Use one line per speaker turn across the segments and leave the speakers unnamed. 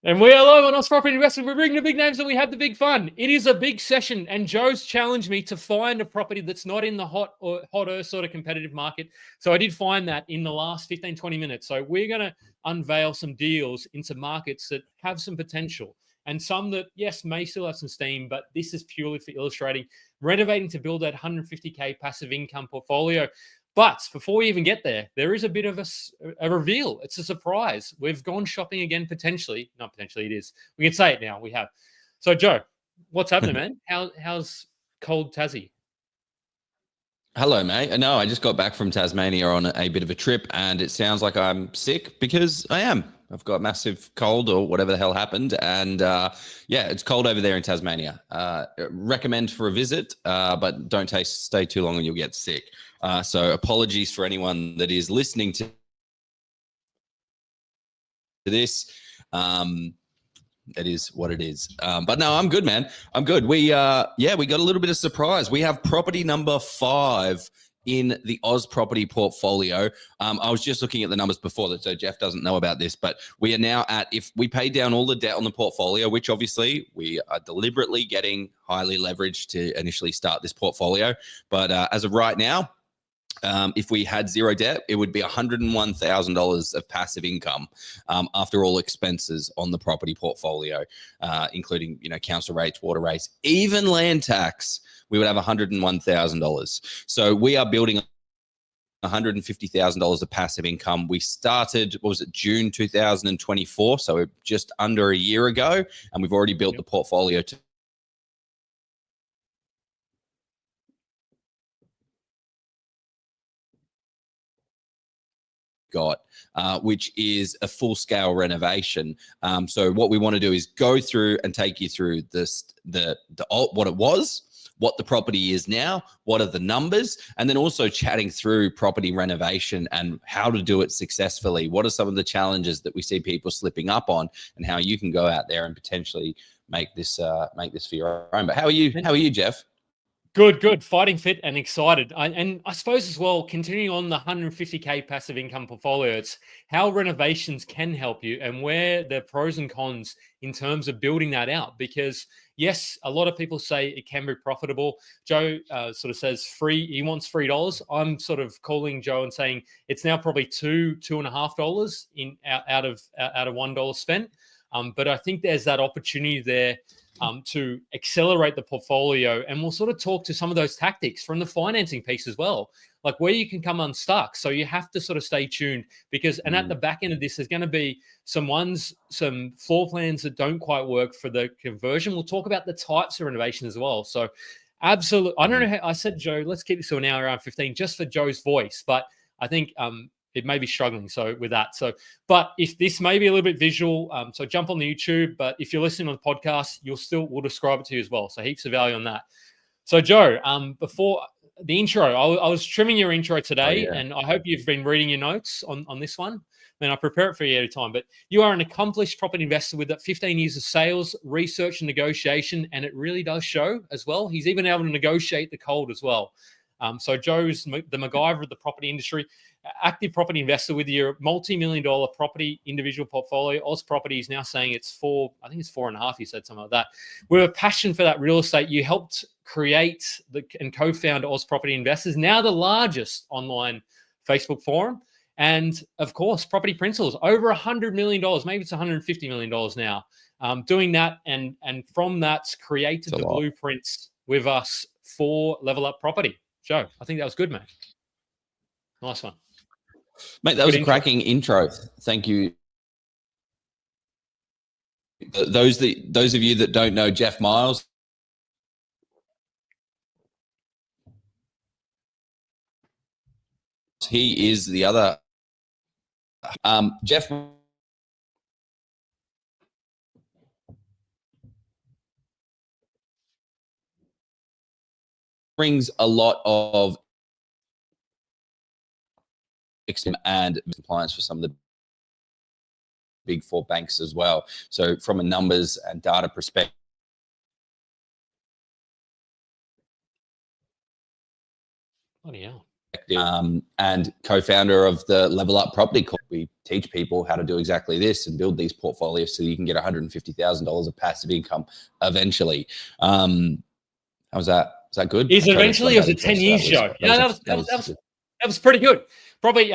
And we are live on Oz Property Investing. We're bringing the big names and we have the big fun. It is a big session, and Joe's challenged me to find a property that's not in the hotter sort of competitive market. So I did find that in the last 15, 20 minutes. So we're going to unveil some deals into markets that have some potential and some that, yes, may still have some steam, but this is purely for illustrating, renovating to build that 150K passive income portfolio. But before we even get there, there is a bit of a reveal. It's a surprise. We've gone shopping again, potentially. Not potentially, it is. We can say it now. We have. So, Joe, what's happening, man? How's cold Tassie?
Hello, mate. No, I just got back from Tasmania on a bit of a trip, and it sounds like I'm sick because I am. I've got massive cold or whatever the hell happened. And yeah, it's cold over there in Tasmania. Recommend for a visit, but don't stay too long and you'll get sick. So apologies for anyone that is listening to this. It is what it is. But no, I'm good, man. I'm good. We got a little bit of surprise. We have property number 5 in the Oz property portfolio. I was just looking at the numbers before that, so Jeff doesn't know about this, but we are now at, if we pay down all the debt on the portfolio, which obviously we are deliberately getting highly leveraged to initially start this portfolio. But as of right now, if we had zero debt, it would be $101,000 of passive income after all expenses on the property portfolio, including, council rates, water rates, even land tax. We would have $101,000. So we are building $150,000 of passive income. We started, June 2024, so just under a year ago, and we've already built the portfolio to which is a full-scale renovation. So what we want to do is go through and take you through what it was, what the property is now, what are the numbers, and then also chatting through property renovation and how to do it successfully. What are some of the challenges that we see people slipping up on, and how you can go out there and potentially make this for your own. But how are you, Jeff?
Good. Fighting fit and excited. And I suppose as well, continuing on the 150K passive income portfolio, it's how renovations can help you and where the pros and cons in terms of building that out. Because yes, a lot of people say it can be profitable. Joe sort of says free. He wants $3. I'm sort of calling Joe and saying it's now probably $2.50 out of $1 spent. But I think there's that opportunity there to accelerate the portfolio. And we'll sort of talk to some of those tactics from the financing piece as well, like where you can come unstuck. So you have to sort of stay tuned because, and at the back end of this, there's going to be some floor plans that don't quite work for the conversion. We'll talk about the types of renovation as well. So absolutely. I don't know how I said, Joe, let's keep this to an hour, around 15, just for Joe's voice. But I think, it may be struggling with that. But if this may be a little bit visual, so jump on the YouTube. But if you're listening on the podcast, we'll describe it to you as well. So heaps of value on that. So Joe, before the intro, I was trimming your intro today, and I hope you've been reading your notes on this one. I prepare it for you every time. But you are an accomplished property investor with 15 years of sales, research, and negotiation, and it really does show as well. He's even able to negotiate the cold as well. So Joe's the MacGyver of the property industry. Active property investor with your multi-million-dollar property individual portfolio. Oz Property is now saying it's 4.5. You said something like that. With a passion for that real estate, you helped create and co-found Oz Property Investors, now the largest online Facebook forum. And of course, Property Principles, over $100 million, maybe it's $150 million now, doing that. And from that, created the blueprints with us for Level Up Property. Joe, I think that was good, mate. Nice one.
Mate, that was a cracking intro. Thank you. Those of you that don't know Jef Miles, he is the other. Jeff brings a lot of and compliance for some of the big 4 banks as well. So from a numbers and data perspective, and co-founder of the Level Up Property Corp. We teach people how to do exactly this and build these portfolios so you can get $150,000 of passive income eventually. How's that? Is that good?
Is it eventually, or was it 10 years, Joe? Yeah, that was pretty good. Probably.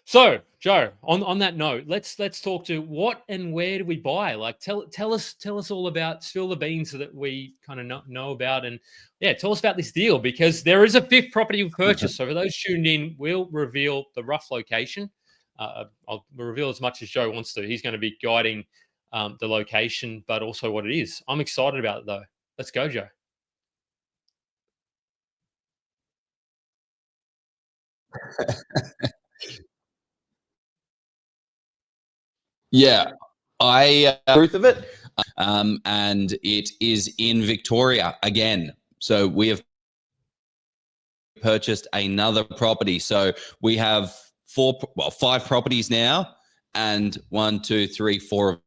So, Joe, on that note, let's talk to what and where do we buy? Like, tell us all about, spill the beans so that we kind of know about, and yeah, tell us about this deal, because there is a fifth property we purchased. So for those tuned in, we'll reveal the rough location. I'll reveal as much as Joe wants to. He's going to be guiding the location, but also what it is. I'm excited about it though. Let's go, Joe.
Yeah, I truth of it, and it is in Victoria again. So we have purchased another property. So we have five properties now, and 1, 2, 3, 4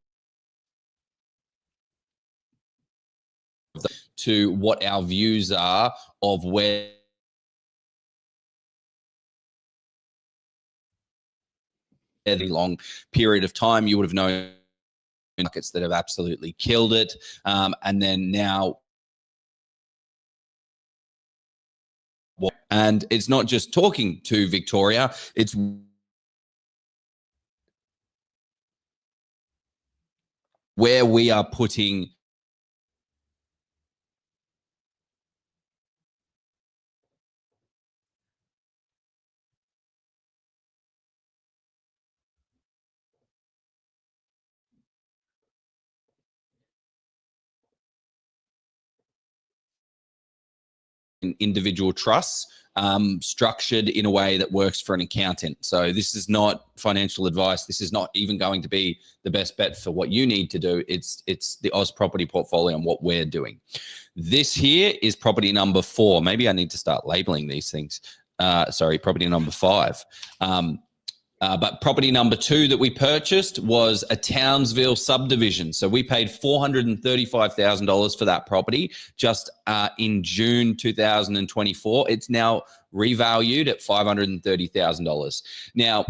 to what our views are of where the long period of time. You would have known markets that have absolutely killed it, and then now, and it's not just talking to Victoria, it's where we are putting individual trusts, structured in a way that works for an accountant. So this is not financial advice. This is not even going to be the best bet for what you need to do. It's the Oz property portfolio and what we're doing. This here is property number 4. Maybe I need to start labeling these things. Sorry, property number 5. But property number 2 that we purchased was a Townsville subdivision. So we paid $435,000 for that property just in June 2024. It's now revalued at $530,000. Now,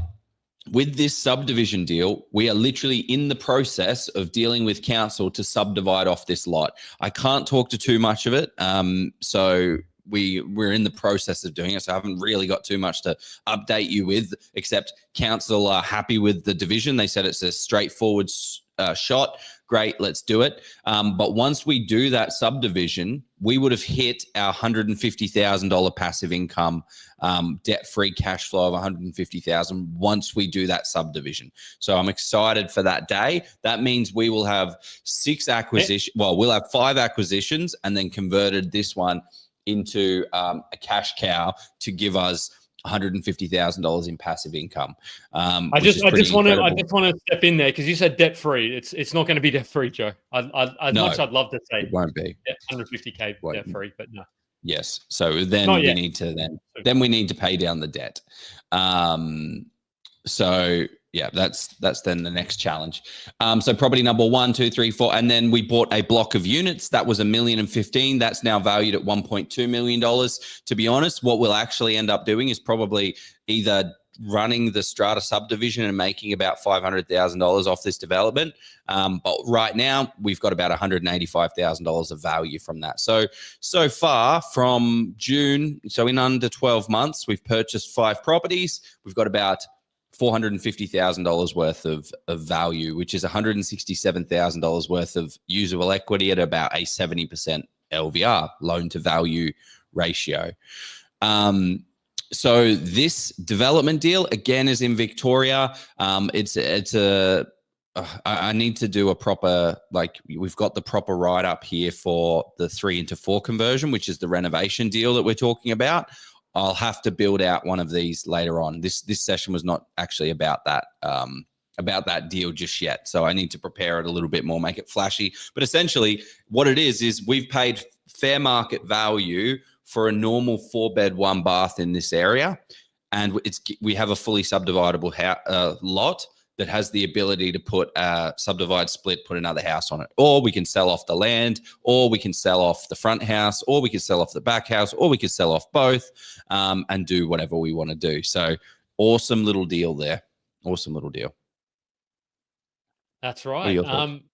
with this subdivision deal, we are literally in the process of dealing with council to subdivide off this lot. I can't talk to too much of it. So we're in the process of doing it, so I haven't really got too much to update you with, except council are happy with the division. They said it's a straightforward shot. Great, let's do it. But once we do that subdivision, we would have hit our $150,000 passive income, debt-free cash flow of $150,000 once we do that subdivision. So I'm excited for that day. That means we will have 6 acquisitions. Well, we'll have 5 acquisitions and then converted this one into a cash cow to give us $150,000 in passive income.
I just want to step in there because you said debt free. It's not going to be debt free, Joe. I'd love to say
it won't be
150K debt free, but no.
Yes. So then we need to pay down the debt. So yeah, that's then the next challenge. So property number 1, 2, 3, 4, and then we bought a block of units that was $1,015,000. That's now valued at $1.2 million. To be honest, what we'll actually end up doing is probably either running the strata subdivision and making about $500,000 off this development. But right now we've got about $185,000 of value from that. So far from June, so in under 12 months, we've purchased 5 properties. We've got about $450,000 worth of value, which is $167,000 worth of usable equity at about a 70% LVR, loan to value ratio. So this development deal again is in Victoria. I need to do a proper, we've got the proper write-up here for the 3-into-4 conversion, which is the renovation deal that we're talking about. I'll have to build out one of these later on. This session was not actually about that deal just yet. So I need to prepare it a little bit more, make it flashy. But essentially what it is we've paid fair market value for a normal 4-bed, 1-bath in this area. And we have a fully subdividable lot. that has the ability to put a subdivide split, put another house on it. Or we can sell off the land, or we can sell off the front house, or we can sell off the back house, or we can sell off both, and do whatever we want to do. So awesome little deal there. Awesome little deal.
That's
What are
right.
your thoughts?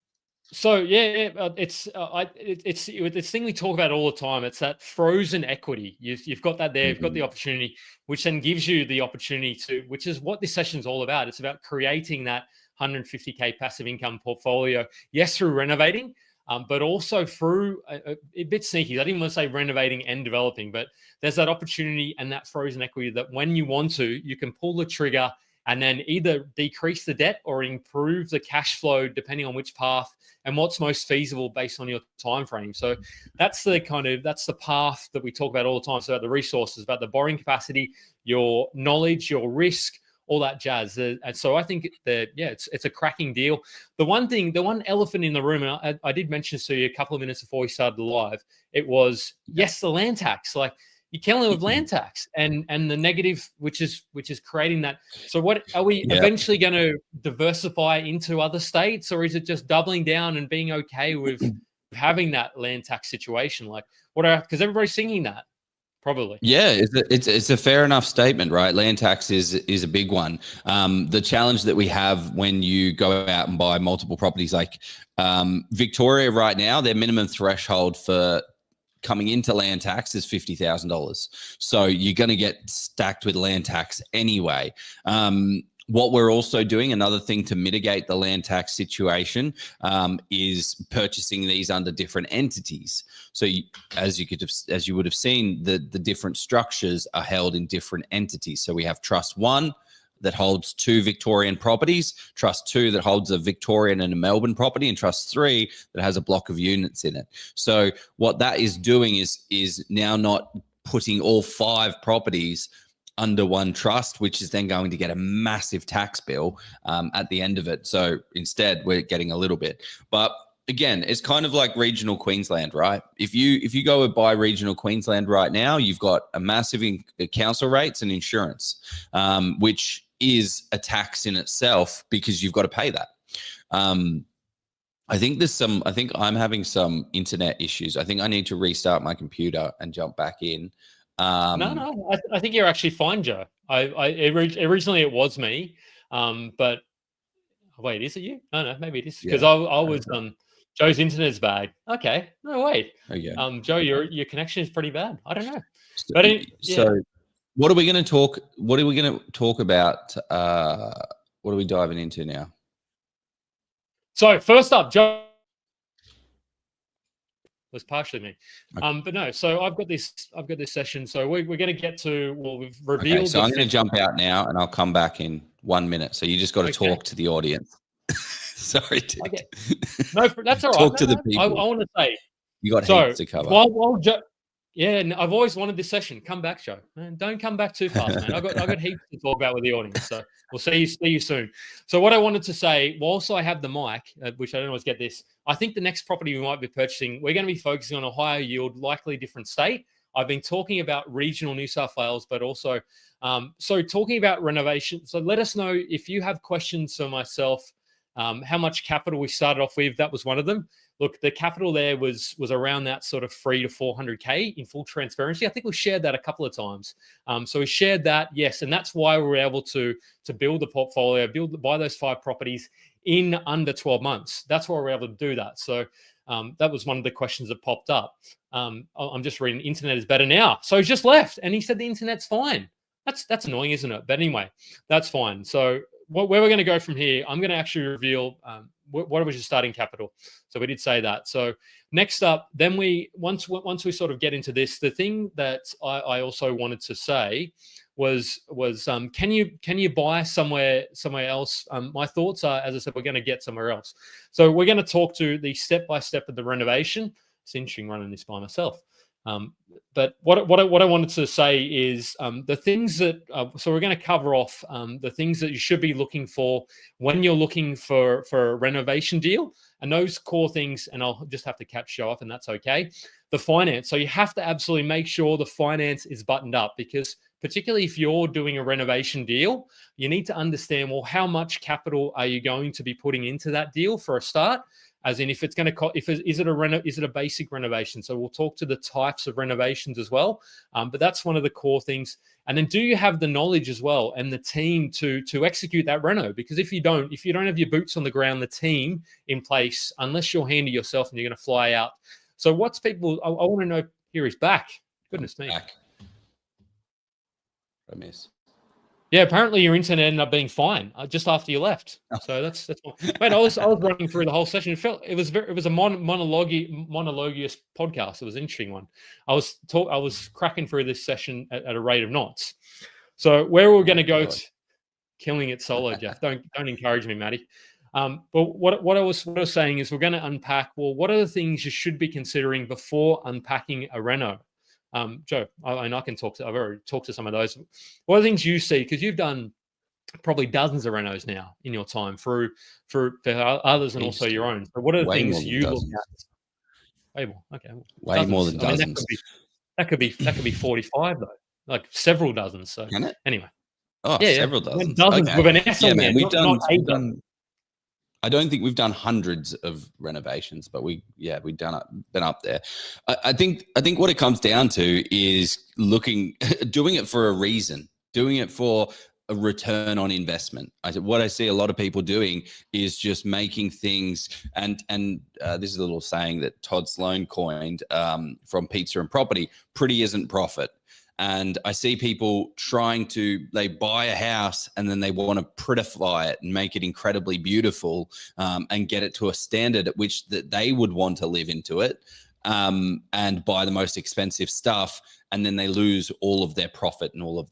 So yeah, it's this thing we talk about all the time. It's that frozen equity. You've got that there. You've got the opportunity, which then gives you the opportunity to, which is what this session is all about. It's about creating that 150K passive income portfolio. Yes, through renovating, but also through a bit sneaky. I didn't want to say renovating and developing, but there's that opportunity and that frozen equity that when you want to, you can pull the trigger and then either decrease the debt or improve the cash flow depending on which path and what's most feasible based on your time frame. So that's the path that we talk about all the time. So about the resources, about the borrowing capacity, your knowledge, your risk, all that jazz. And so I think that, yeah, it's a cracking deal. The one elephant in the room, and I did mention this to you a couple of minutes before we started live, it was, yes, the land tax. Like, you're killing it with land tax and the negative, which is creating that. So what are we eventually going to diversify into other states, or is it just doubling down and being okay with having that land tax situation? Like, because everybody's singing that, probably.
Yeah, it's a fair enough statement, right? Land tax is a big one. The challenge that we have when you go out and buy multiple properties, like Victoria right now, their minimum threshold for coming into land tax is $50,000. So you're going to get stacked with land tax anyway. What we're also doing, another thing to mitigate the land tax situation, is purchasing these under different entities. So as you would have seen, the different structures are held in different entities. So we have Trust 1 that holds 2 Victorian properties, Trust 2 that holds a Victorian and a Melbourne property, and Trust 3 that has a block of units in it. So what that is doing is now not putting all 5 properties under one trust, which is then going to get a massive tax bill at the end of it. So instead, we're getting a little bit. But again, it's kind of like regional Queensland, right? If you go and buy regional Queensland right now, you've got a massive council rates and insurance, which is a tax in itself because you've got to pay that. I think I'm having some internet issues. I think I need to restart my computer and jump back in.
No, I think you're actually fine, Joe. Originally it was me, but wait, is it you? No, maybe it is, because I was Joe's internet's bad. Okay, no, wait.
Okay.
Joe, your connection is pretty bad. I don't know.
So what are we going to talk? What are we going to talk about? What are we diving into now?
So first up, Joe was partially me, but no. So I've got this session. So we're going to get to. Well, we've revealed.
Okay, so I'm going to jump out now, and I'll come back in 1 minute. So you just got to talk to the audience. Sorry, dude.
Okay. No, that's all right.
Talk to the people.
I want to say
you got heaps to cover.
While Joe, I've always wanted this session. Come back, Joe. Man, don't come back too fast, man. I got heaps to talk about with the audience. So we'll see you soon. So what I wanted to say, whilst I have the mic, which I don't always get this, I think the next property we might be purchasing, we're going to be focusing on a higher yield, likely different state. I've been talking about regional New South Wales, but also so talking about renovation. So let us know if you have questions for myself. How much capital we started off with, that was one of them. Look, the capital there was around that sort of 300 to 400K in full transparency. I think we shared that a couple of times. So we shared that, yes, and that's why we were able to build the portfolio, buy those 5 properties in under 12 months. That's why we were able to do that. So that was one of the questions that popped up. I'm just reading, internet is better now. So he's just left, and he said the internet's fine. That's annoying, isn't it? But anyway, that's fine. So where we're going to go from here, I'm going to actually reveal what was your starting capital. So we did say that. So next up, then once we sort of get into this, the thing that I also wanted to say was can you buy somewhere else? My thoughts are, as I said, we're going to get somewhere else. So we're going to talk to the step by step of the renovation. It's interesting running this by myself. But what I wanted to say is the things that so we're going to cover off the things that you should be looking for when you're looking for a renovation deal, and those core things. And I'll just have to catch you off, and that's okay. The finance. So you have to absolutely make sure the finance is buttoned up, because particularly if you're doing a renovation deal, you need to understand, well, how much capital are you going to be putting into that deal for a start? As in, if it's going to cost, is it a basic renovation? So we'll talk to the types of renovations as well. But that's one of the core things. And then, do you have the knowledge as well and the team to execute that reno? Because if you don't have your boots on the ground, the team in place, unless you're handy yourself and you're going to fly out. So what's people? I want to know. Here he's back. Goodness me.
Back. I miss.
Yeah, apparently your internet ended up being fine just after you left. So that's mate. I was running through the whole session. It was a monologuous podcast. It was an interesting one. I was cracking through this session at a rate of knots. So where we're going to go, killing it solo, Jeff. Don't encourage me, Matty. But what I was saying is we're going to unpack. Well, what are the things you should be considering before unpacking a reno? Joe, I can talk to. I've already talked to some of those. What are the things you see? Because you've done probably dozens of renos now in your time for others and also your own. So what are the things you look at? Way more. Okay.
Way more than dozens.
That could be 45 though, like several dozens. So
can it?
Anyway.
Oh,
yeah,
several dozens.
Dozens with an S on there.
We've done. I don't think we've done hundreds of renovations, but been up there. I think what it comes down to is doing it for a reason, doing it for a return on investment. What I see a lot of people doing is just making things, and this is a little saying that Todd Sloan coined from Pizza and Property: pretty isn't profit. And I see people they buy a house and then they want to prettify it and make it incredibly beautiful and get it to a standard at which that they would want to live into it and buy the most expensive stuff. And then they lose all of their profit and all of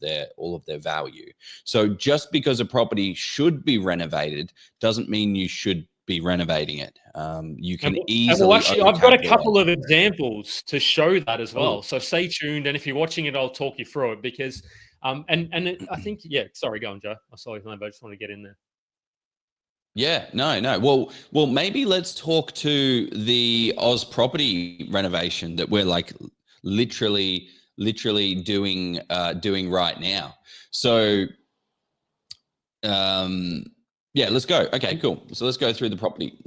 their value. So just because a property should be renovated doesn't mean you should be renovating it. You can easily.
Actually, I've got a couple of examples to show that as well. So stay tuned, and if you're watching it, I'll talk you through it because, I think, yeah. Sorry, go on, Joe. I saw you, but I just want to get in there.
Yeah, no. Well, maybe let's talk to the Oz property renovation that we're like literally doing right now. So, yeah, let's go. Okay, cool. So let's go through the property.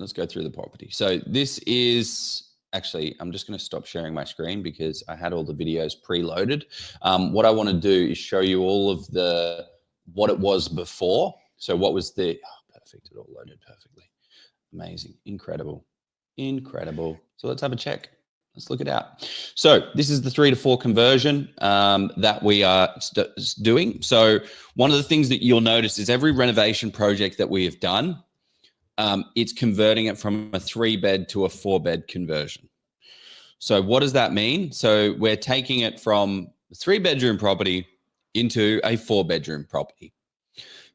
So this is actually, I'm just going to stop sharing my screen because I had all the videos preloaded. What I want to do is show you all of what it was before. So what was perfect. It all loaded perfectly. Amazing. Incredible. So let's have a check. Let's look it out. So this is the 3 to 4 conversion that we are doing. So one of the things that you'll notice is every renovation project that we have done, it's converting it from a 3-bed to a 4-bed conversion. So what does that mean? So we're taking it from a 3-bedroom property into a 4-bedroom property.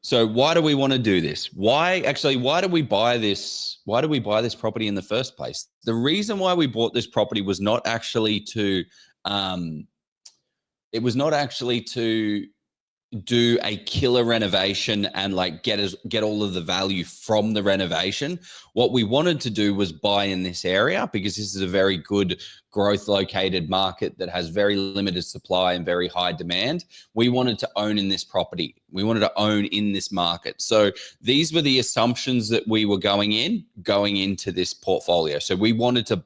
So why do we want to do this? Why do we buy this? Why do we buy this property in the first place? The reason why we bought this property was not actually to do a killer renovation and like get all of the value from the renovation. What we wanted to do was buy in this area because this is a very good growth located market that has very limited supply and very high demand. We wanted to own in this property. We wanted to own in this market. So these were the assumptions that we were going into this portfolio. So we wanted to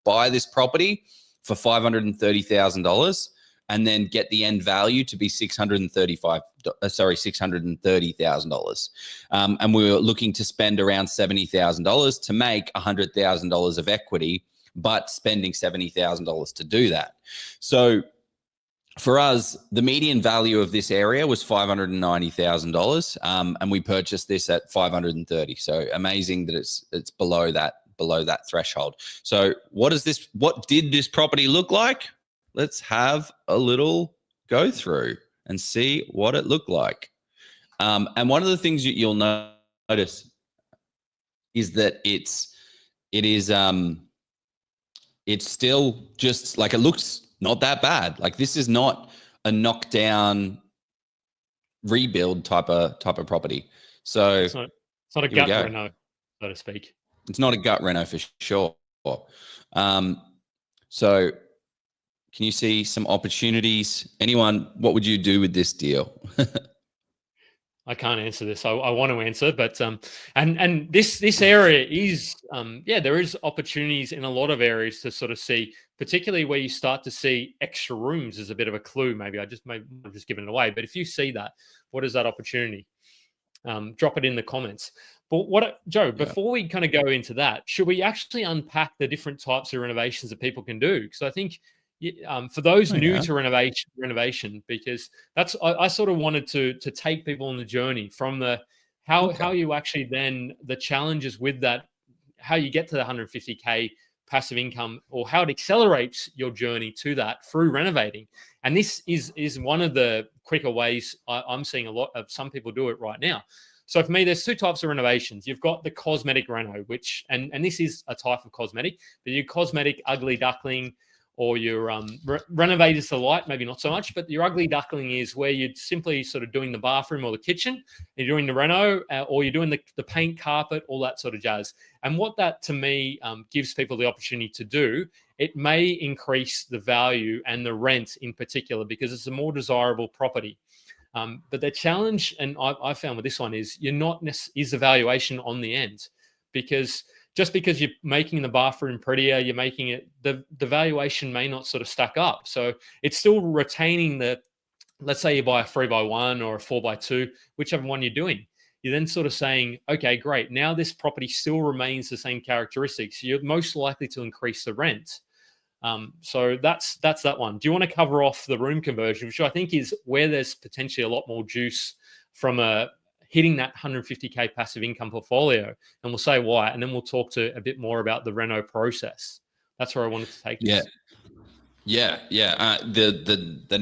buy this property for $530,000 and then get the end value to be $630,000. And we were looking to spend around $70,000 to make $100,000 of equity, but spending $70,000 to do that. So for us, the median value of this area was $590,000, and we purchased this at $530,000. So amazing that it's below that threshold. So what did this property look like? Let's have a little go through and see what it looked like. And one of the things that you'll notice is that it's still just like, it looks not that bad. Like this is not a knockdown rebuild type of property. So
it's not a
here we
gut
go.
reno, so to speak.
It's not a gut reno for sure. So can you see some opportunities? Anyone, what would you do with this deal?
I can't answer this. I want to answer, but and this area is there is opportunities in a lot of areas to sort of see, particularly where you start to see extra rooms as a bit of a clue. Maybe I've just given it away, but if you see that, what is that opportunity? Drop it in the comments. But Joe, before we kind of go into that, should we actually unpack the different types of renovations that people can do? Because I think for those new to renovation, because I sort of wanted to take people on the journey from the how you actually then the challenges with that, how you get to the 150K passive income, or how it accelerates your journey to that through renovating. And this is one of the quicker ways I'm seeing a lot of some people do it right now. So for me, there's two types of renovations. You've got the cosmetic reno, which, and this is a type of cosmetic, but your cosmetic ugly duckling, or your renovators to light, maybe not so much, but your ugly duckling is where you're simply sort of doing the bathroom or the kitchen, you're doing the reno, or you're doing the paint, carpet, all that sort of jazz. And what that, to me, gives people the opportunity to do, it may increase the value and the rent in particular, because it's a more desirable property. But the challenge, and I found with this one, is is the valuation on the end, because just because you're making the bathroom prettier, you're making it, the valuation may not sort of stack up. So it's still retaining let's say you buy a 3x1 or a 4x2, whichever one you're doing. You're then sort of saying, okay, great. Now this property still remains the same characteristics. You're most likely to increase the rent. So that's that one. Do you want to cover off the room conversion, which I think is where there's potentially a lot more juice from hitting that 150K passive income portfolio? And we'll say why, and then we'll talk to a bit more about the reno process. That's where I wanted to take this.
Yeah. The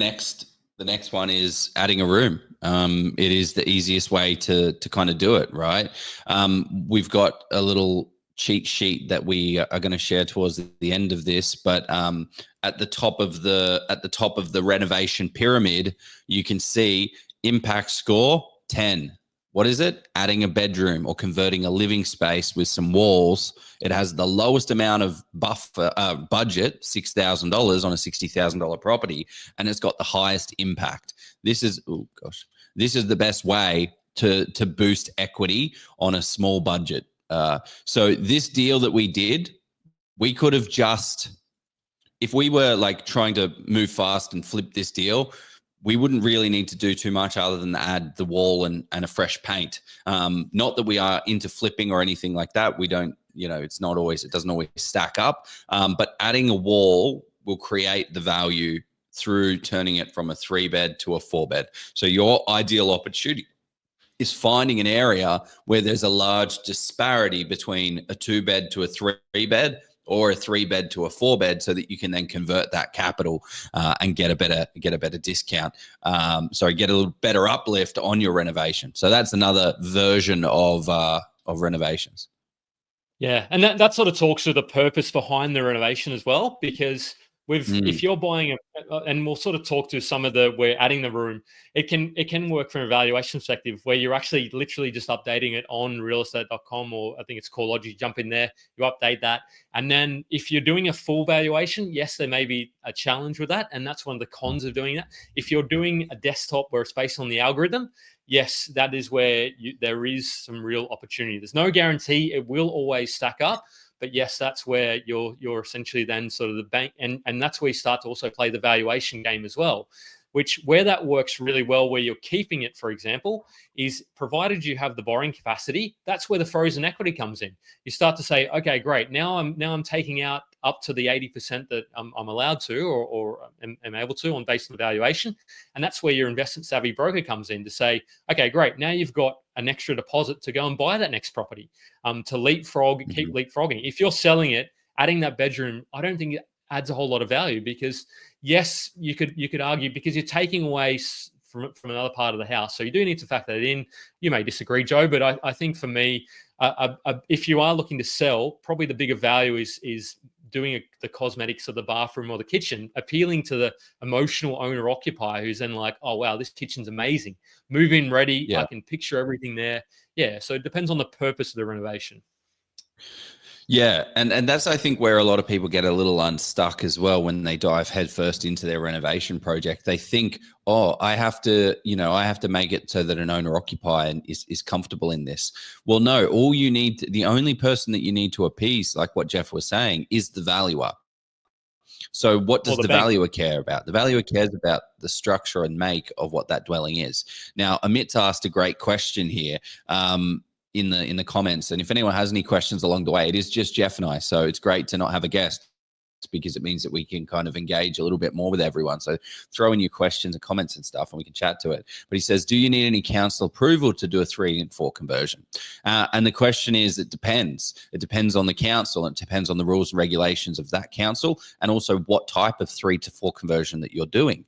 next one is adding a room. It is the easiest way to kind of do it, right? We've got a little cheat sheet that we are going to share towards the end of this, but at the top of the renovation pyramid, you can see impact score 10. What is it? Adding a bedroom or converting a living space with some walls. It has the lowest amount of budget, $6,000 on a $60,000 property, and it's got the highest impact. This is the best way to boost equity on a small budget. So this deal that we did, we could have just, if we were like trying to move fast and flip this deal, we wouldn't really need to do too much other than add the wall and a fresh paint. Not that we are into flipping or anything like that. We don't, it doesn't always stack up. But adding a wall will create the value through turning it from a 3-bed to a 4-bed. So your ideal opportunity is finding an area where there's a large disparity between a 2-bed to a 3-bed, or a 3-bed to a 4-bed, so that you can then convert that capital and get a better discount. Get a little better uplift on your renovation. So that's another version of renovations.
Yeah, and that sort of talks to the purpose behind the renovation as well, because if you're buying and we'll sort of talk to some of we're adding the room, it can work from a valuation perspective, where you're actually literally just updating it on realestate.com, or I think it's CoreLogic. You jump in there, you update that. And then if you're doing a full valuation, yes, there may be a challenge with that. And that's one of the cons of doing that. If you're doing a desktop where it's based on the algorithm, yes, that is where there is some real opportunity. There's no guarantee it will always stack up. But yes, that's where you're essentially then sort of the bank, and that's where you start to also play the valuation game as well, where that works really well, where you're keeping it, for example, is provided you have the borrowing capacity, that's where the frozen equity comes in. You start to say, okay, great, now I'm taking out up to the 80% that I'm allowed to or am able to based on the valuation. And that's where your investment savvy broker comes in to say, okay, great, now you've got an extra deposit to go and buy that next property, to leapfrog, keep leapfrogging. If you're selling it, adding that bedroom, I don't think it adds a whole lot of value, because yes, you could argue, because you're taking away from another part of the house. So you do need to factor that in. You may disagree, Joe, but I think for me, if you are looking to sell, probably the bigger value is doing the cosmetics of the bathroom or the kitchen, appealing to the emotional owner occupier who's then like, oh wow, this kitchen's amazing, move in ready.
Yeah.
I can picture everything there. Yeah, so it depends on the purpose of the renovation.
Yeah, and that's I think where a lot of people get a little unstuck as well when they dive headfirst into their renovation project. They think, oh, I have to make it so that an owner occupier is comfortable in this. Well, no, the only person that you need to appease, like what Jef was saying, is the valuer. So what does the valuer care about? The valuer cares about the structure and make of what that dwelling is. Now, Amit's asked a great question here. In the comments, and if anyone has any questions along the way, it is just Jef and I, so it's great to not have a guest because it means that we can kind of engage a little bit more with everyone. So throw in your questions and comments and stuff and we can chat to it. But he says, do you need any council approval to do a 3 and 4 conversion? And the question is, it depends on the council, and it depends on the rules and regulations of that council, and also what type of 3 to 4 conversion that you're doing.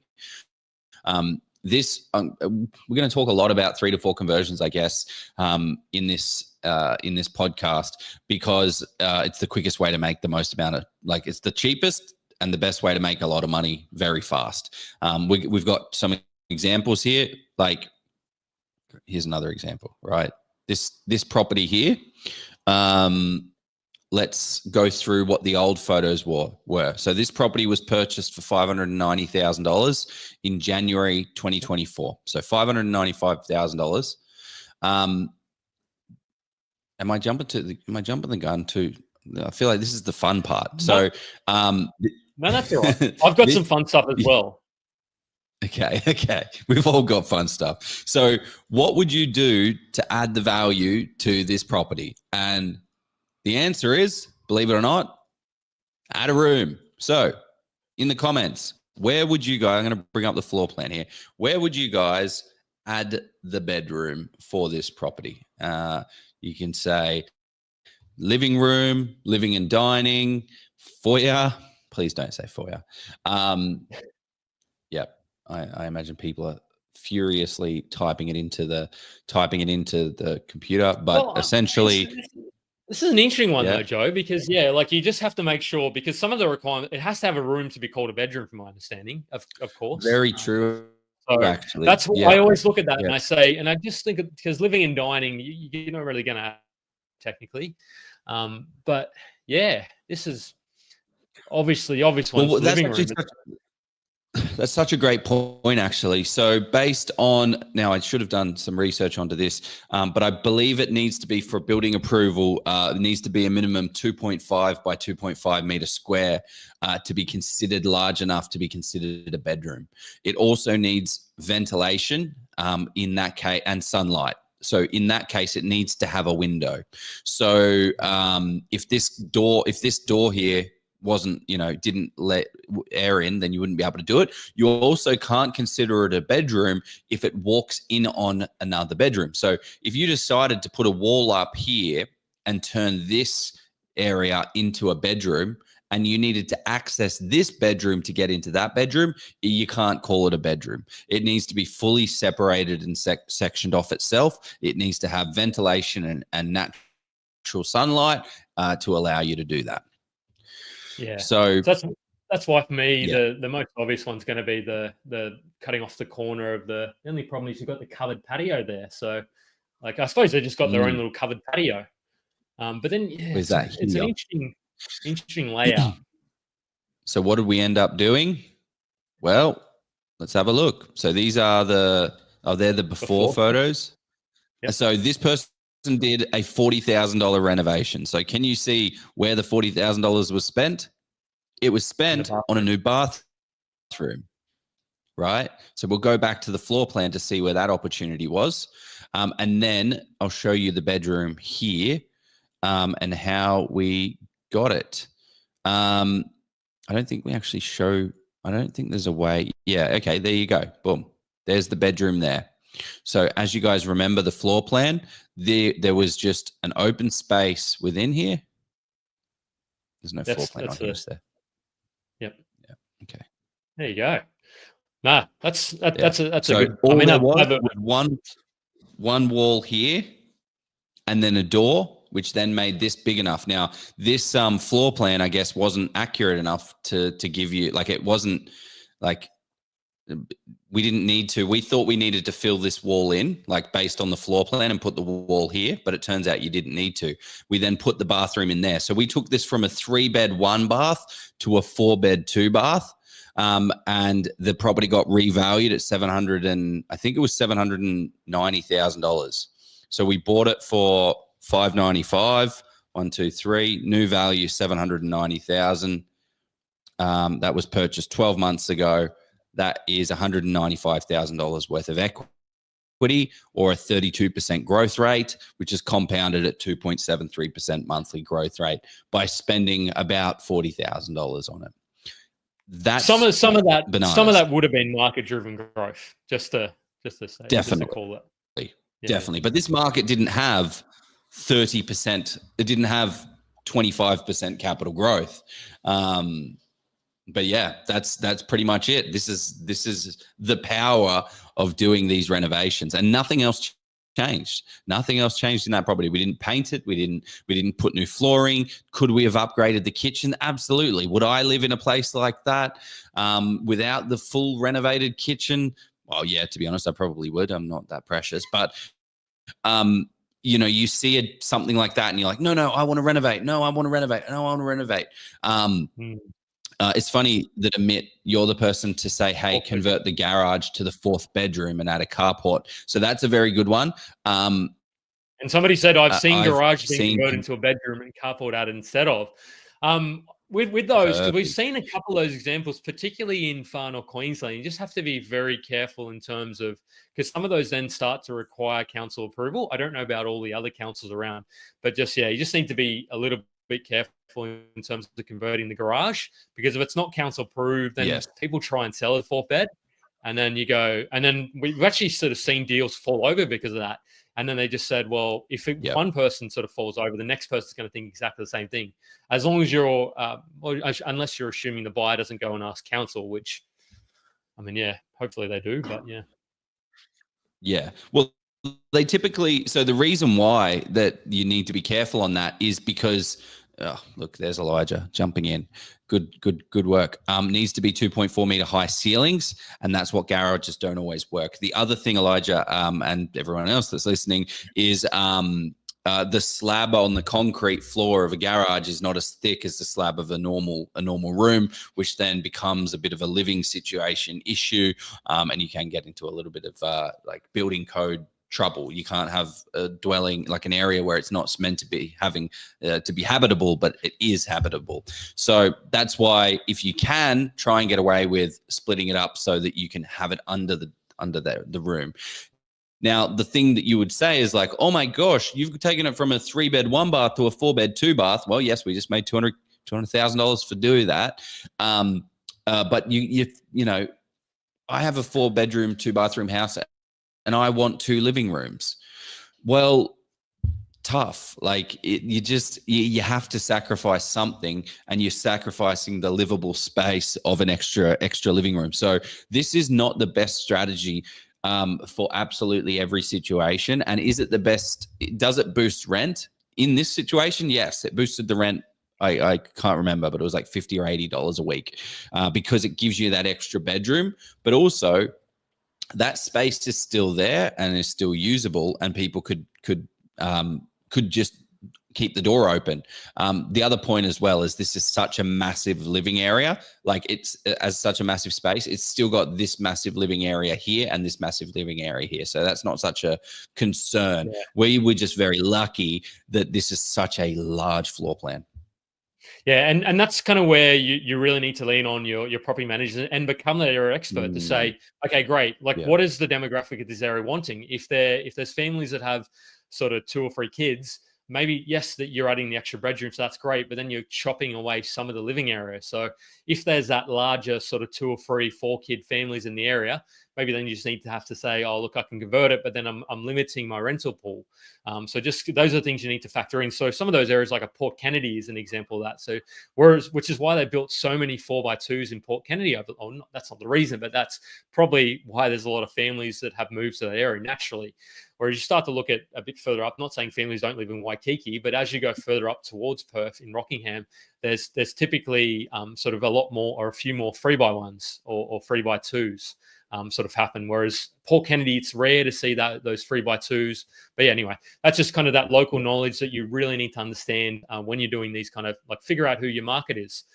We're going to talk a lot about 3 to 4 conversions, I guess, in this podcast, because it's the quickest way to make the most amount of, like, it's the cheapest and the best way to make a lot of money very fast. We've got some examples here. Like, here's another example, right? This property here. Let's go through what the old photos were. So this property was purchased for $590,000 in January 2024. So $595,000. Am I jumping the gun too? I feel like this is the fun part. So
no, that's all right. I've got some fun stuff as well.
Okay. We've all got fun stuff. So what would you do to add the value to this property? And the answer is, believe it or not, add a room. So in the comments, where would you guys, I'm going to bring up the floor plan here. Where would you guys add the bedroom for this property? You can say living room, living and dining, foyer. Please don't say foyer. Yeah, I imagine people are furiously typing it into the computer, but essentially...
This is an interesting one though, Joe, because like you just have to make sure, because some of the requirements, it has to have a room to be called a bedroom, from my understanding, of course.
Very true.
So
actually,
that's what I always look at that and I say, and I just think, because living and dining, you're not really going to technically, but this is obviously obvious one.
Well,
living room.
That's such a great point, actually. So based on, now I should have done some research onto this, but I believe it needs to be, for building approval, it needs to be a minimum 2.5 by 2.5 meter square to be considered large enough to be considered a bedroom. It also needs ventilation in that case, and sunlight. So in that case, it needs to have a window. So if this door here wasn't, didn't let air in, then you wouldn't be able to do it. You also can't consider it a bedroom if it walks in on another bedroom. So if you decided to put a wall up here and turn this area into a bedroom, and you needed to access this bedroom to get into that bedroom, you can't call it a bedroom. It needs to be fully separated and sectioned off itself. It needs to have ventilation and natural sunlight to allow you to do that.
Yeah.
So
that's why for me the most obvious one's going to be the cutting off the corner of the only problem is you've got the covered patio there. So like I suppose they just got their own little covered patio. But then it's an interesting layout.
So what did we end up doing? Well, let's have a look. So these are they're the before photos. Yep. So this person did a $40,000 renovation. So can you see where the $40,000 was spent? It was spent on a new bathroom, right? So we'll go back to the floor plan to see where that opportunity was. And then I'll show you the bedroom here and how we got it. I don't think we actually show, I don't think there's a way. Yeah, okay, there you go. Boom. There's the bedroom there. So as you guys remember the floor plan, there was just an open space within here. There's no floor plan on here, is there?
Yep.
Yeah. Okay.
There you go. Nah, that's a good.
All there was one wall here, and then a door which then made this big enough. Now, this floor plan, I guess, wasn't accurate enough to give you, like, it wasn't like, we didn't need to. We thought we needed to fill this wall in, like based on the floor plan, and put the wall here, but it turns out you didn't need to. We then put the bathroom in there. So we took this from a 3-bed 1-bath to a 4-bed 2-bath. And the property got revalued at $790,000. So we bought it for $595. 1, 2, 3. New value $790,000. That was purchased 12 months ago. That is $195,000 worth of equity, or a 32% growth rate, which is compounded at 2.73% monthly growth rate by spending about $40,000 on it. That's
some of that
bananas.
Some of that would have been market driven growth, just to say,
definitely,
just to call it.
Definitely. But this market didn't have 30%. It didn't have 25% capital growth. But yeah, that's pretty much it. This is the power of doing these renovations, and nothing else changed. Nothing else changed in that property. We didn't paint it. We didn't put new flooring. Could we have upgraded the kitchen? Absolutely. Would I live in a place like that without the full renovated kitchen? Well, yeah, to be honest, I probably would. I'm not that precious, but you know, you see something like that and you're like, no, I want to renovate. No, I want to renovate. No, I want to renovate. It's funny that, Amit, you're the person to say, hey, convert the garage to the 4th bedroom and add a carport. So that's a very good one.
And somebody said, I've seen garage being converted into a bedroom and carport added instead of. With those, because we've seen a couple of those examples, particularly in far north Queensland. You just have to be very careful in terms of, because some of those then start to require council approval. I don't know about all the other councils around, but just, you just need to be a little bit careful in terms of converting the garage, because if it's not council approved, then people try and sell a 4th bed, and then you go, and then we've actually sort of seen deals fall over because of that. And then they just said, well, if one person sort of falls over, the next person's going to think exactly the same thing. As long as you're, unless you're assuming the buyer doesn't go and ask council, which, I mean, hopefully they do, but
yeah. Well, they typically, so the reason why that you need to be careful on that is because, look, there's Elijah jumping in. Good work. Needs to be 2.4 meter high ceilings, and that's what garages don't always work. The other thing, Elijah, and everyone else that's listening, is the slab on the concrete floor of a garage is not as thick as the slab of a normal room, which then becomes a bit of a living situation issue, and you can get into a little bit of like building code trouble. You can't have a dwelling, like an area where it's not meant to be having to be habitable, but it is habitable. So that's why, if you can, try and get away with splitting it up so that you can have it under the room. Now, the thing that you would say is like, oh my gosh, you've taken it from a 3-bed 1-bath to a 4-bed 2-bath. Well, yes, we just made $200,000 for doing that. But you know, I have a 4-bedroom 2-bathroom house, and I want 2 living rooms. Well, tough. Like, you have to sacrifice something, and you're sacrificing the livable space of an extra living room. So this is not the best strategy for absolutely every situation. And is it the best? Does it boost rent in this situation? Yes, it boosted the rent. I can't remember, but it was like $50 or $80 a week because it gives you that extra bedroom, but also that space is still there and is still usable, and people could just keep the door open. The other point as well is this is such a massive living area. Like, it's as such a massive space, it's still got this massive living area here and this massive living area here. So that's not such a concern. We were just very lucky that this is such a large floor plan.
Yeah, and that's kind of where you really need to lean on your property manager and become their expert to say, okay, great. Like, what is the demographic of this area wanting? If there's families that have sort of 2 or 3 kids, maybe, yes, that you're adding the extra bedroom, so that's great, but then you're chopping away some of the living area. So if there's that larger sort of 2 or 3, 4 kid families in the area, maybe then you just need to have to say, oh, look, I can convert it, but then I'm limiting my rental pool. So just those are things you need to factor in. So some of those areas, like a Port Kennedy is an example of that. So which is why they built so many 4x2s in Port Kennedy. That's not the reason, but that's probably why there's a lot of families that have moved to that area naturally. Whereas you start to look at a bit further up, not saying families don't live in Waikiki, but as you go further up towards Perth in Rockingham, there's typically sort of a lot more or a few more 3x1s or 3x2s sort of happen. Whereas Port Kennedy, it's rare to see those 3x2s. But yeah, anyway, that's just kind of that local knowledge that you really need to understand when you're doing these kind of like figure out who your market is.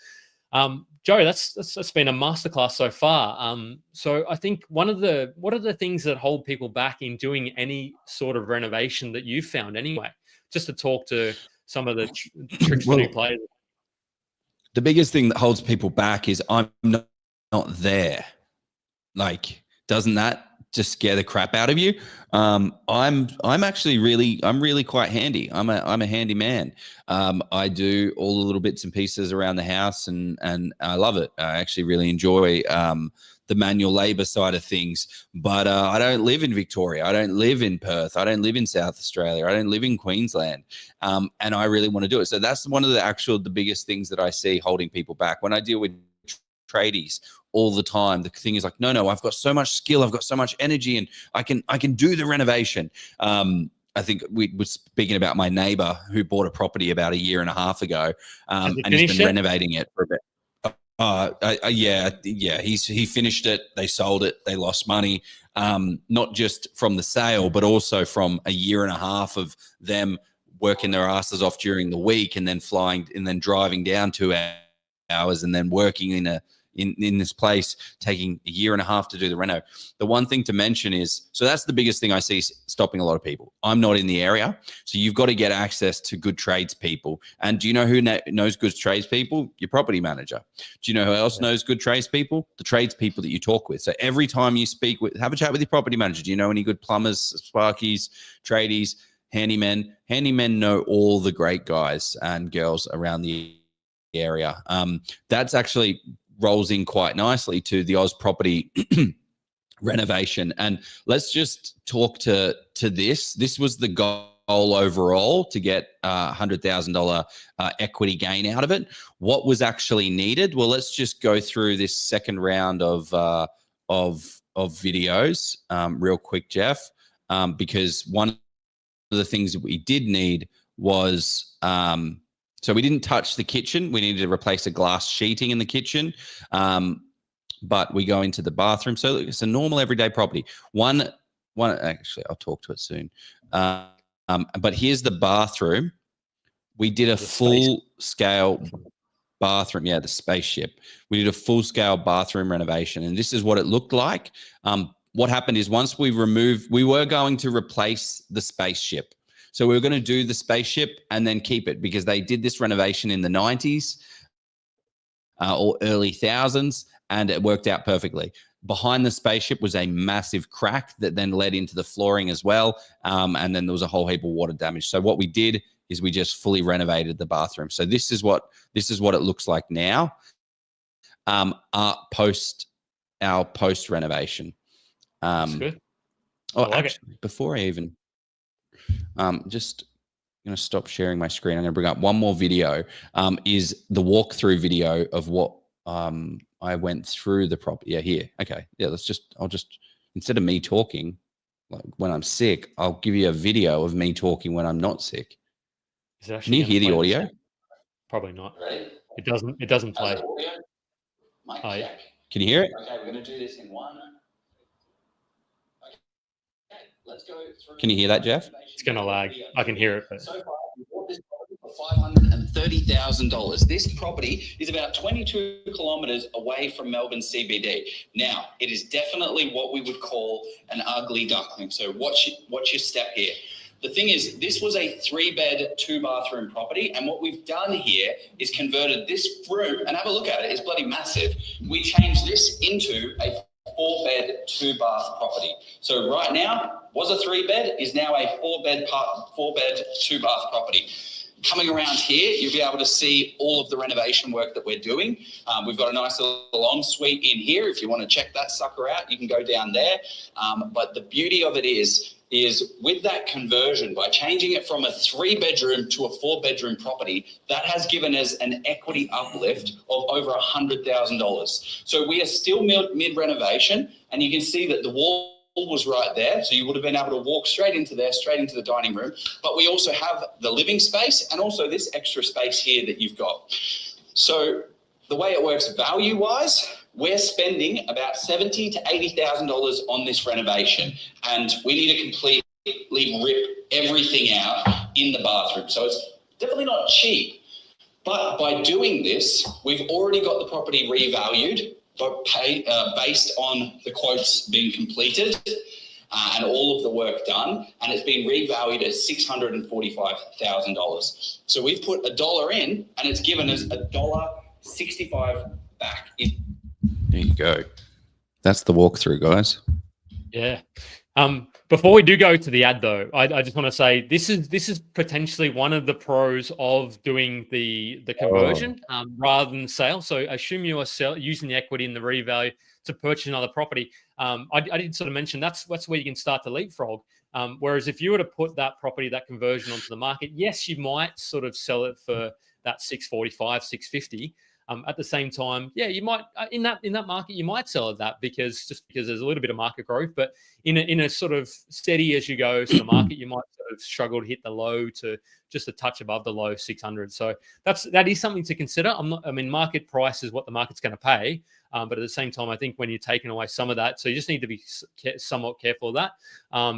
Joe, that's been a masterclass so far. So I think what are the things that hold people back in doing any sort of renovation that you've found anyway? Just to talk to some of the tricks for new players.
The biggest thing that holds people back is I'm not there. Like, doesn't that just scare the crap out of you? I'm really quite handy. I'm a handy man. I do all the little bits and pieces around the house, and I love it. I actually really enjoy the manual labor side of things. But I don't live in Victoria. I don't live in Perth. I don't live in South Australia. I don't live in Queensland. And I really want to do it. So that's one of the biggest things that I see holding people back when I deal with tradies all the time. The thing is like, no, I've got so much skill, I've got so much energy, and I can do the renovation. I think we were speaking about my neighbor who bought a property about a year and a half ago, and he's been renovating it for a bit. He finished it. They sold it. They lost money, not just from the sale, but also from a year and a half of them working their asses off during the week and then flying and then driving down 2 hours and then working in this place, taking a year and a half to do the reno. The one thing to mention is, so that's the biggest thing I see stopping a lot of people. I'm not in the area, so you've got to get access to good tradespeople. And do you know who knows good tradespeople? Your property manager. Do you know who else knows good tradespeople? The tradespeople that you talk with. So every time you have a chat with your property manager. Do you know any good plumbers, sparkies, tradies, handymen? Handymen know all the great guys and girls around the area. That's actually rolls in quite nicely to the Oz property renovation. And let's just talk to this. This was the goal overall, to get $100,000 equity gain out of it. What was actually needed? Well, let's just go through this second round of videos real quick, Jeff, because one of the things that we did need was so we didn't touch the kitchen. We needed to replace a glass sheeting in the kitchen. But we go into the bathroom. So it's a normal everyday property. One, actually, I'll talk to it soon. But here's the bathroom. We did a full scale bathroom. Yeah, the spaceship. We did a full scale bathroom renovation. And this is what it looked like. What happened is once we were going to replace the spaceship. So we were going to do the spaceship and then keep it, because they did this renovation in the 90s or early thousands, and it worked out perfectly. Behind the spaceship was a massive crack that then led into the flooring as well. And then there was a whole heap of water damage. So what we did is we just fully renovated the bathroom. So this is what it looks like now, post renovation.
That's good.
Before I even just going to stop sharing my screen. I'm going to bring up one more video. Is the walkthrough video of what I went through the property. Yeah, here. Okay. Yeah, I'll just instead of me talking like when I'm sick, I'll give you a video of me talking when I'm not sick. Can you hear the audio?
Probably not. It doesn't play.
Can you hear it?
Okay, we're going to do this in one. Let's go through.
Can you hear that, Jeff?
It's going to lag. I can hear it. But...
So far, we bought this property for $530,000. This property is about 22 kilometers away from Melbourne CBD. Now, it is definitely what we would call an ugly duckling. So watch your step here. The thing is, this was a 3-bed, 2-bathroom property, and what we've done here is converted this room, and have a look at it, it's bloody massive. We changed this into a 4-bed, 2-bath property. So right now, was a 3-bed, is now a 4-bed, 2-bath property. coming around here, you'll be able to see all of the renovation work that we're doing. We've got a nice little ensuite in here. If you want to check that sucker out, you can go down there. But the beauty of it is with that conversion, by changing it from a 3-bedroom to a 4-bedroom property, that has given us an equity uplift of over $100,000. So we are still mid-renovation, and you can see that the wall was right there, so you would have been able to walk straight into there, straight into the dining room. But we also have the living space and also this extra space here that you've got. So the way it works value-wise, we're spending about $70,000 to $80,000 on this renovation, and we need to completely rip everything out in the bathroom. So it's definitely not cheap, but by doing this, we've already got the property revalued based on the quotes being completed and all of the work done, and it's been revalued at $645,000. So we've put $1 in, and it's given us $1.65 back.
There you go. That's the walkthrough, guys.
Yeah. Before we do go to the ad, though, I just want to say this is potentially one of the pros of doing the conversion rather than sale. So assume you are using the equity in the revalue to purchase another property. I did sort of mention that's where you can start to leapfrog. Whereas if you were to put that property, that conversion onto the market, yes, you might sort of sell it for that 645, 650. At the same time, yeah, you might in that market you might sell at that because there's a little bit of market growth, but in a sort of steady as you go to the market, you might sort of struggle to hit the low to just a touch above the low 600. So that is something to consider. Market price is what the market's going to pay, but at the same time, I think when you're taking away some of that, so you just need to be somewhat careful of that.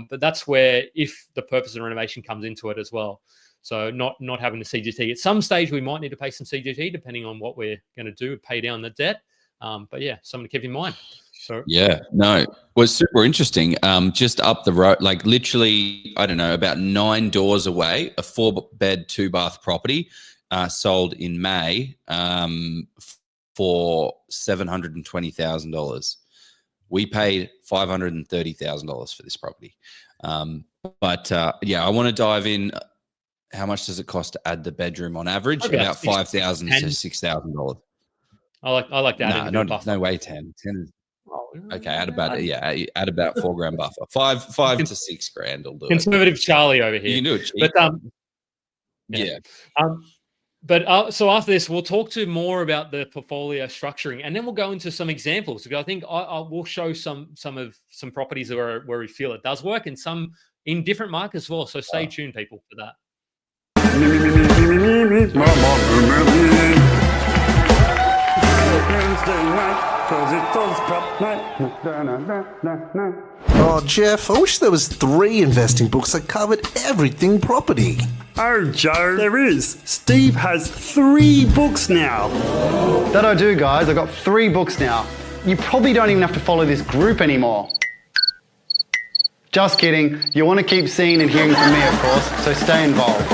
But that's where if the purpose of renovation comes into it as well. So not having the CGT. At some stage, we might need to pay some CGT depending on what we're going to do, pay down the debt. But yeah, something to keep in mind. So
yeah, no, it was super interesting. Just up the road, like literally, I don't know, about 9 doors away, a 4-bed, 2-bath property sold in May for $720,000. We paid $530,000 for this property. But I want to dive in. How much does it cost to add the bedroom on average? About $5,000 to $6,000.
I like that.
No way, 10. 10 is okay. Add about $4,000 buffer. Five to $6,000 will do
Conservative Charlie over here.
You can do it cheap.
But so after this, we'll talk to more about the portfolio structuring, and then we'll go into some examples. Because I think we'll show some properties where we feel it does work, and some in different markets as well. So stay tuned, people, for that.
Oh, Jeff, I wish there was 3 investing books that covered everything property.
Oh, Joe, there is. Steve has 3 books now.
That I do, guys. I've got 3 books now. You probably don't even have to follow this group anymore. Just kidding. You want to keep seeing and hearing from me, of course, so stay involved.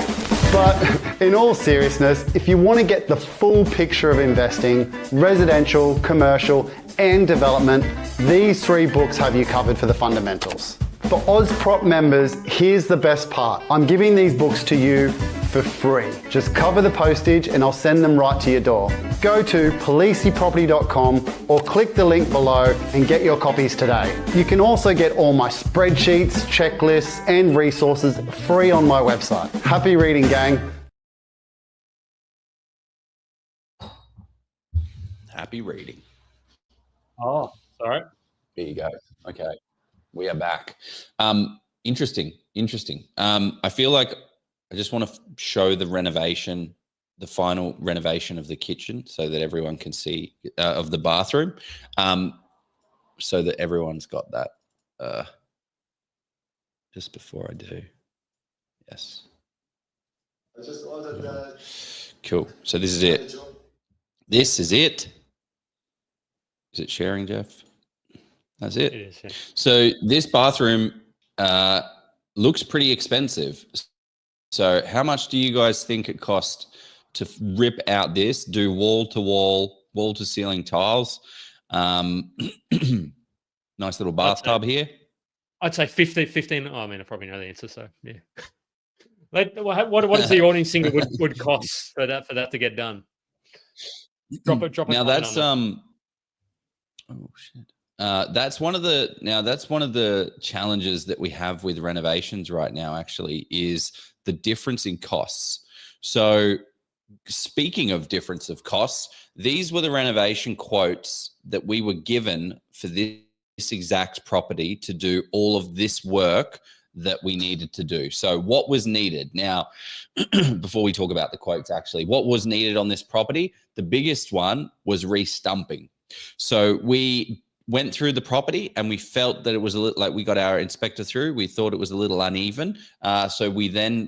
But in all seriousness, if you want to get the full picture of investing, residential, commercial, and development, these 3 books have you covered for the fundamentals. For OzProp members, here's the best part. I'm giving these books to you for free. Just cover the postage and I'll send them right to your door. Go to policeyproperty.com or click the link below and get your copies today. You can also get all my spreadsheets, checklists, and resources free on my website. Happy reading, gang.
Happy reading.
Oh, sorry.
There you go. Okay. We are back. Interesting. I feel like I just want to show the renovation, the final renovation of the kitchen so that everyone can see of the bathroom, so that everyone's got that. Just before I do. Yes.
I just ordered that.
Cool. So this is it. This is it. Is it sharing, Jeff? That's it.
It is, yeah.
So this bathroom looks pretty expensive. So how much do you guys think it cost to rip out this, do wall-to-wall, wall-to-ceiling tiles? Nice little bathtub here.
I'd say 15. Oh, I mean, I probably know the answer, so yeah. What is the awning single would cost for that to get done? Drop a
Now
line
that's
on
oh shit. That's one of the challenges that we have with renovations right now, actually, is the difference in costs. So speaking of difference of costs, these were the renovation quotes that we were given for this exact property to do all of this work that we needed to do. So what was needed? Now, before we talk about the quotes, actually, what was needed on this property? The biggest one was restumping. So we went through the property and we felt that it was a little, like, we got our inspector through, we thought it was a little uneven. So we then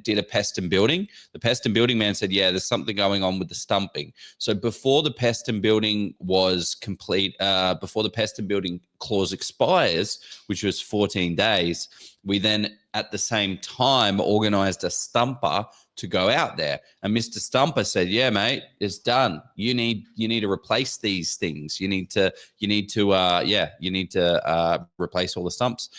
did a pest and building. The pest and building man said, yeah, there's something going on with the stumping. So before the pest and building was complete, before the pest and building clause expires, which was 14 days, we then at the same time organized a stumper to go out there. And Mr. Stumper said, yeah, mate, it's done. You need to replace these things. You need to replace all the stumps,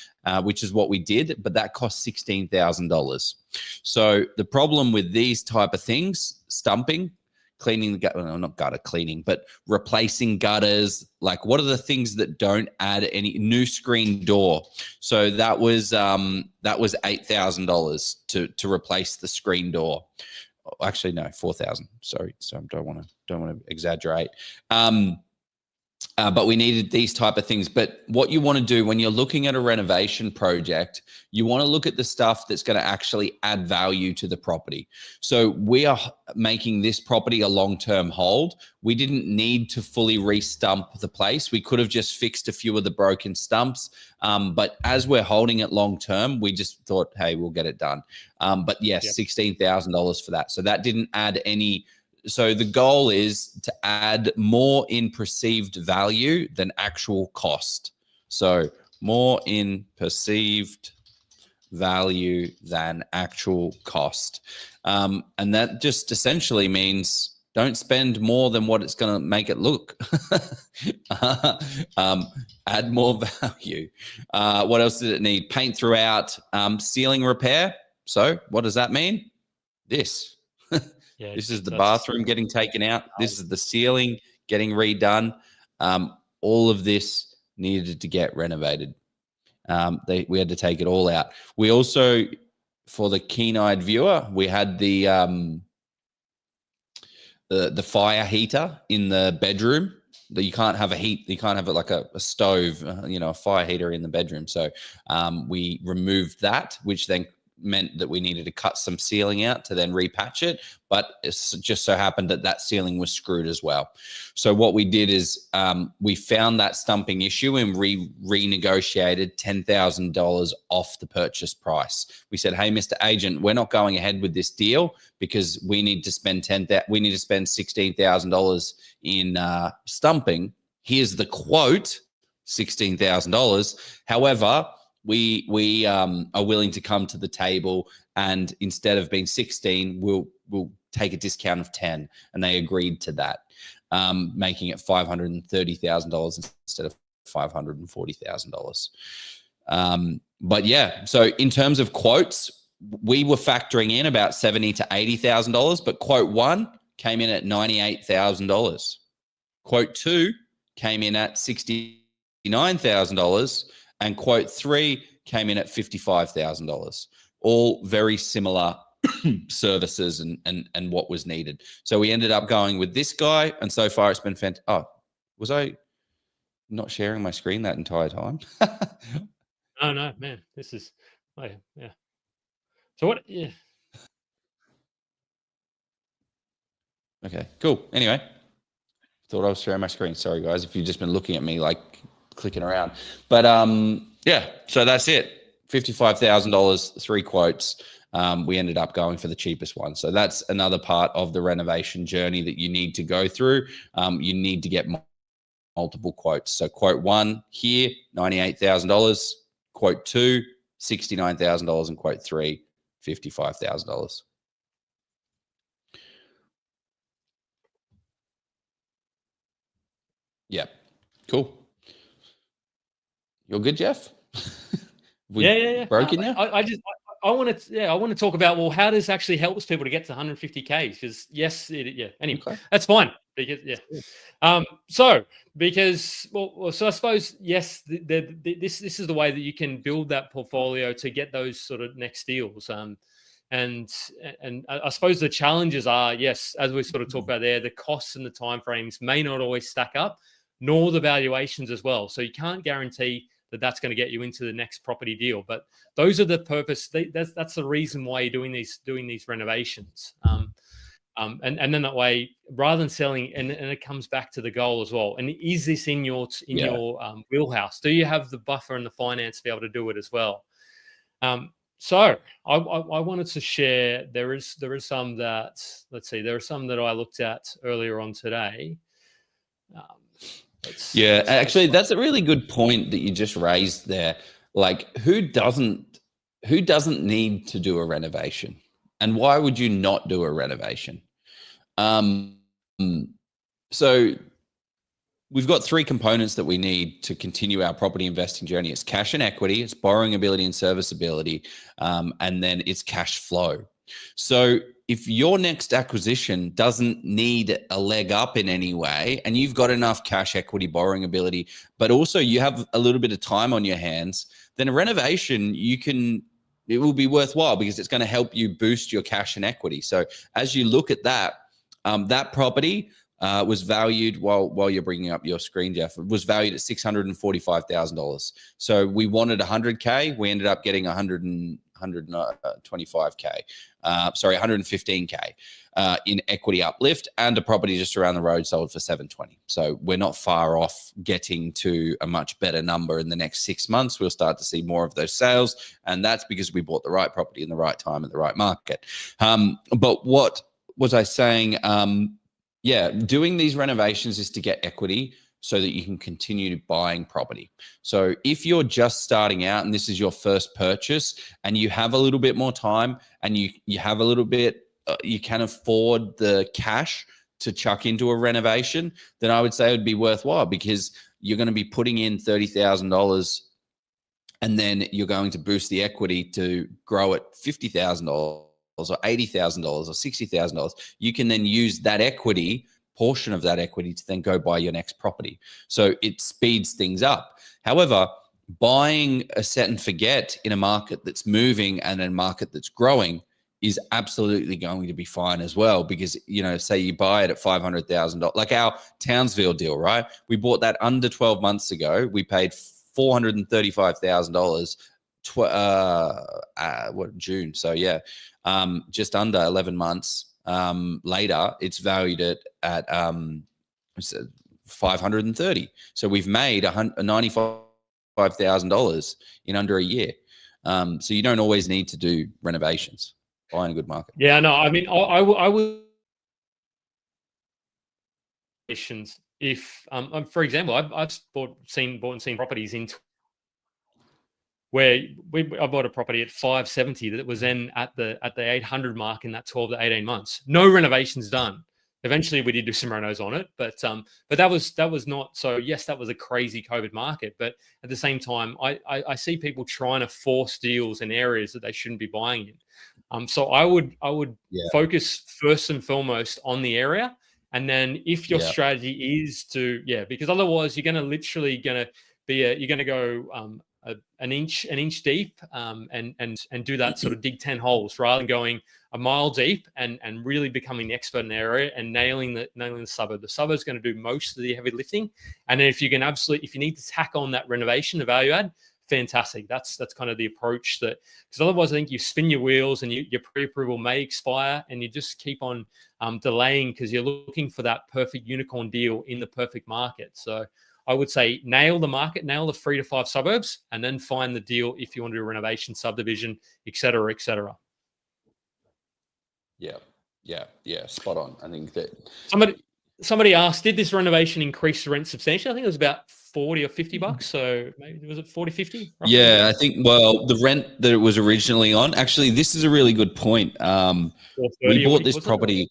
which is what we did, but that cost $16,000. So the problem with these type of things, stumping, cleaning the gutter, well, not gutter cleaning, but replacing gutters, like, what are the things that don't add any new screen door? So that was $8,000 to replace the screen door. Actually, no, 4,000. Sorry, so I don't want to exaggerate. But we needed these type of things. But what you want to do when you're looking at a renovation project, you want to look at the stuff that's going to actually add value to the property. So we are making this property a long-term hold. We didn't need to fully re-stump the place. We could have just fixed a few of the broken stumps. But as we're holding it long-term, we just thought, hey, we'll get it done. But yes, $16,000 for that. So that didn't add any. So the goal is to add more in perceived value than actual cost. So more in perceived value than actual cost. And that just essentially means don't spend more than what it's going to make it look. Add more value. What else did it need? Paint throughout, ceiling repair. So what does that mean? This.
Yeah,
this is the bathroom getting taken out. This is the ceiling getting redone. All of this needed to get renovated. We had to take it all out. We also, for the keen-eyed viewer, we had the fire heater in the bedroom. That you can't have you can't have it like a stove, a fire heater in the bedroom. So we removed that, which then meant that we needed to cut some ceiling out to then repatch it, but it just so happened that ceiling was screwed as well. So what we did is we found that stumping issue and renegotiated $10,000 off the purchase price. We said, hey, Mr. Agent, we're not going ahead with this deal because we need to spend $16,000 in stumping. Here's the quote, $16,000. However, we are willing to come to the table, and instead of being 16, we'll take a discount of 10, and they agreed to that, making it $530,000 instead of $540,000. But yeah, so in terms of quotes, we were factoring in about $70,000 to $80,000, but quote one came in at $98,000. Quote two came in at $69,000. And quote three came in at $55,000. All very similar services and what was needed. So we ended up going with this guy, and so far it's been fantastic. Oh, was I not sharing my screen that entire time?
Oh no, man, this is yeah. So what? Yeah.
Okay, cool. Anyway, thought I was sharing my screen. Sorry, guys, if you've just been looking at me like clicking around. But yeah, so that's it. $55,000, 3 quotes. We ended up going for the cheapest one. So that's another part of the renovation journey that you need to go through. You need to get multiple quotes. So quote one here, $98,000. Quote two, $69,000. And quote three, $55,000. Yeah, cool. You're good, Jeff?
Yeah.
Broken now?
I just I want to talk about, well, how this actually helps people to get to 150K, because yes, anyway,
Okay.
that's fine. Because so I suppose, yes, this is the way that you can build that portfolio to get those sort of next deals. And I suppose the challenges are, yes, as we sort of talked about there, the costs and the timeframes may not always stack up, nor the valuations as well. So you can't guarantee that that's going to get you into the next property deal. But those are the purpose. That's the reason why you're doing these renovations. And then that way, rather than selling, and it comes back to the goal as well. And is this in your wheelhouse? Do you have the buffer and the finance to be able to do it as well? So I wanted to share. There is some that, let's see. There are some that I looked at earlier on today.
Actually, that's a really good point that you just raised there. Like, who doesn't need to do a renovation, and why would you not do a renovation? So we've got three components that we need to continue our property investing journey. It's cash and equity, it's borrowing ability and serviceability, and then it's cash flow. So if your next acquisition doesn't need a leg up in any way, and you've got enough cash, equity, borrowing ability, but also you have a little bit of time on your hands, then a renovation, it will be worthwhile because it's going to help you boost your cash and equity. So as you look at that, that property was valued, while you're bringing up your screen, Jeff, was valued at $645,000. So we wanted 100K. We ended up getting 125K. 115K in equity uplift, and a property just around the road sold for 720. So we're not far off getting to a much better number in the next 6 months. We'll start to see more of those sales, and that's because we bought the right property in the right time at the right market. But what was I saying? Doing these renovations is to get equity so that you can continue buying property. So if you're just starting out and this is your first purchase and you have a little bit more time and you have a little bit, you can afford the cash to chuck into a renovation, then I would say it would be worthwhile, because you're going to be putting in $30,000 and then you're going to boost the equity to grow at $50,000 or $80,000 or $60,000. You can then use that portion of that equity to then go buy your next property. So it speeds things up. However, buying a set and forget in a market that's moving and a market that's growing is absolutely going to be fine as well, because, say you buy it at $500,000, like our Townsville deal, right? We bought that under 12 months ago. We paid $435,000 June. So just under 11 months later, it's valued at $530. So we've made $95,000 in under a year. So you don't always need to do renovations. Buy in a good market.
Yeah, no, I mean, I would. If, for example, I've bought and seen properties in where I bought a property at 570 that was then at the 800 mark in that 12 to 18 months. No renovations done. Eventually, we did do some renos on it, but that was not so. Yes, that was a crazy COVID market, but at the same time, I see people trying to force deals in areas that they shouldn't be buying in. So I would focus first and foremost on the area, and then if your strategy is to because otherwise you're going to go an inch deep and do that sort of dig 10 holes rather than going a mile deep and really becoming the expert in the area and nailing the suburb. The suburb is going to do most of the heavy lifting, and then if you need to tack on that renovation, the value add, fantastic. That's kind of the approach, that because otherwise I think you spin your wheels and your pre-approval may expire and you just keep on delaying because you're looking for that perfect unicorn deal in the perfect market. So I would say nail the market, nail the 3 to 5 suburbs, and then find the deal if you want to do a renovation, subdivision, et cetera, et cetera.
Yeah, spot on. I think that
somebody asked, did this renovation increase the rent substantially? I think it was about $40 or $50. So maybe was it 40, 50? Roughly?
Yeah, I think, the rent that it was originally on, actually, this is a really good point. We bought this property.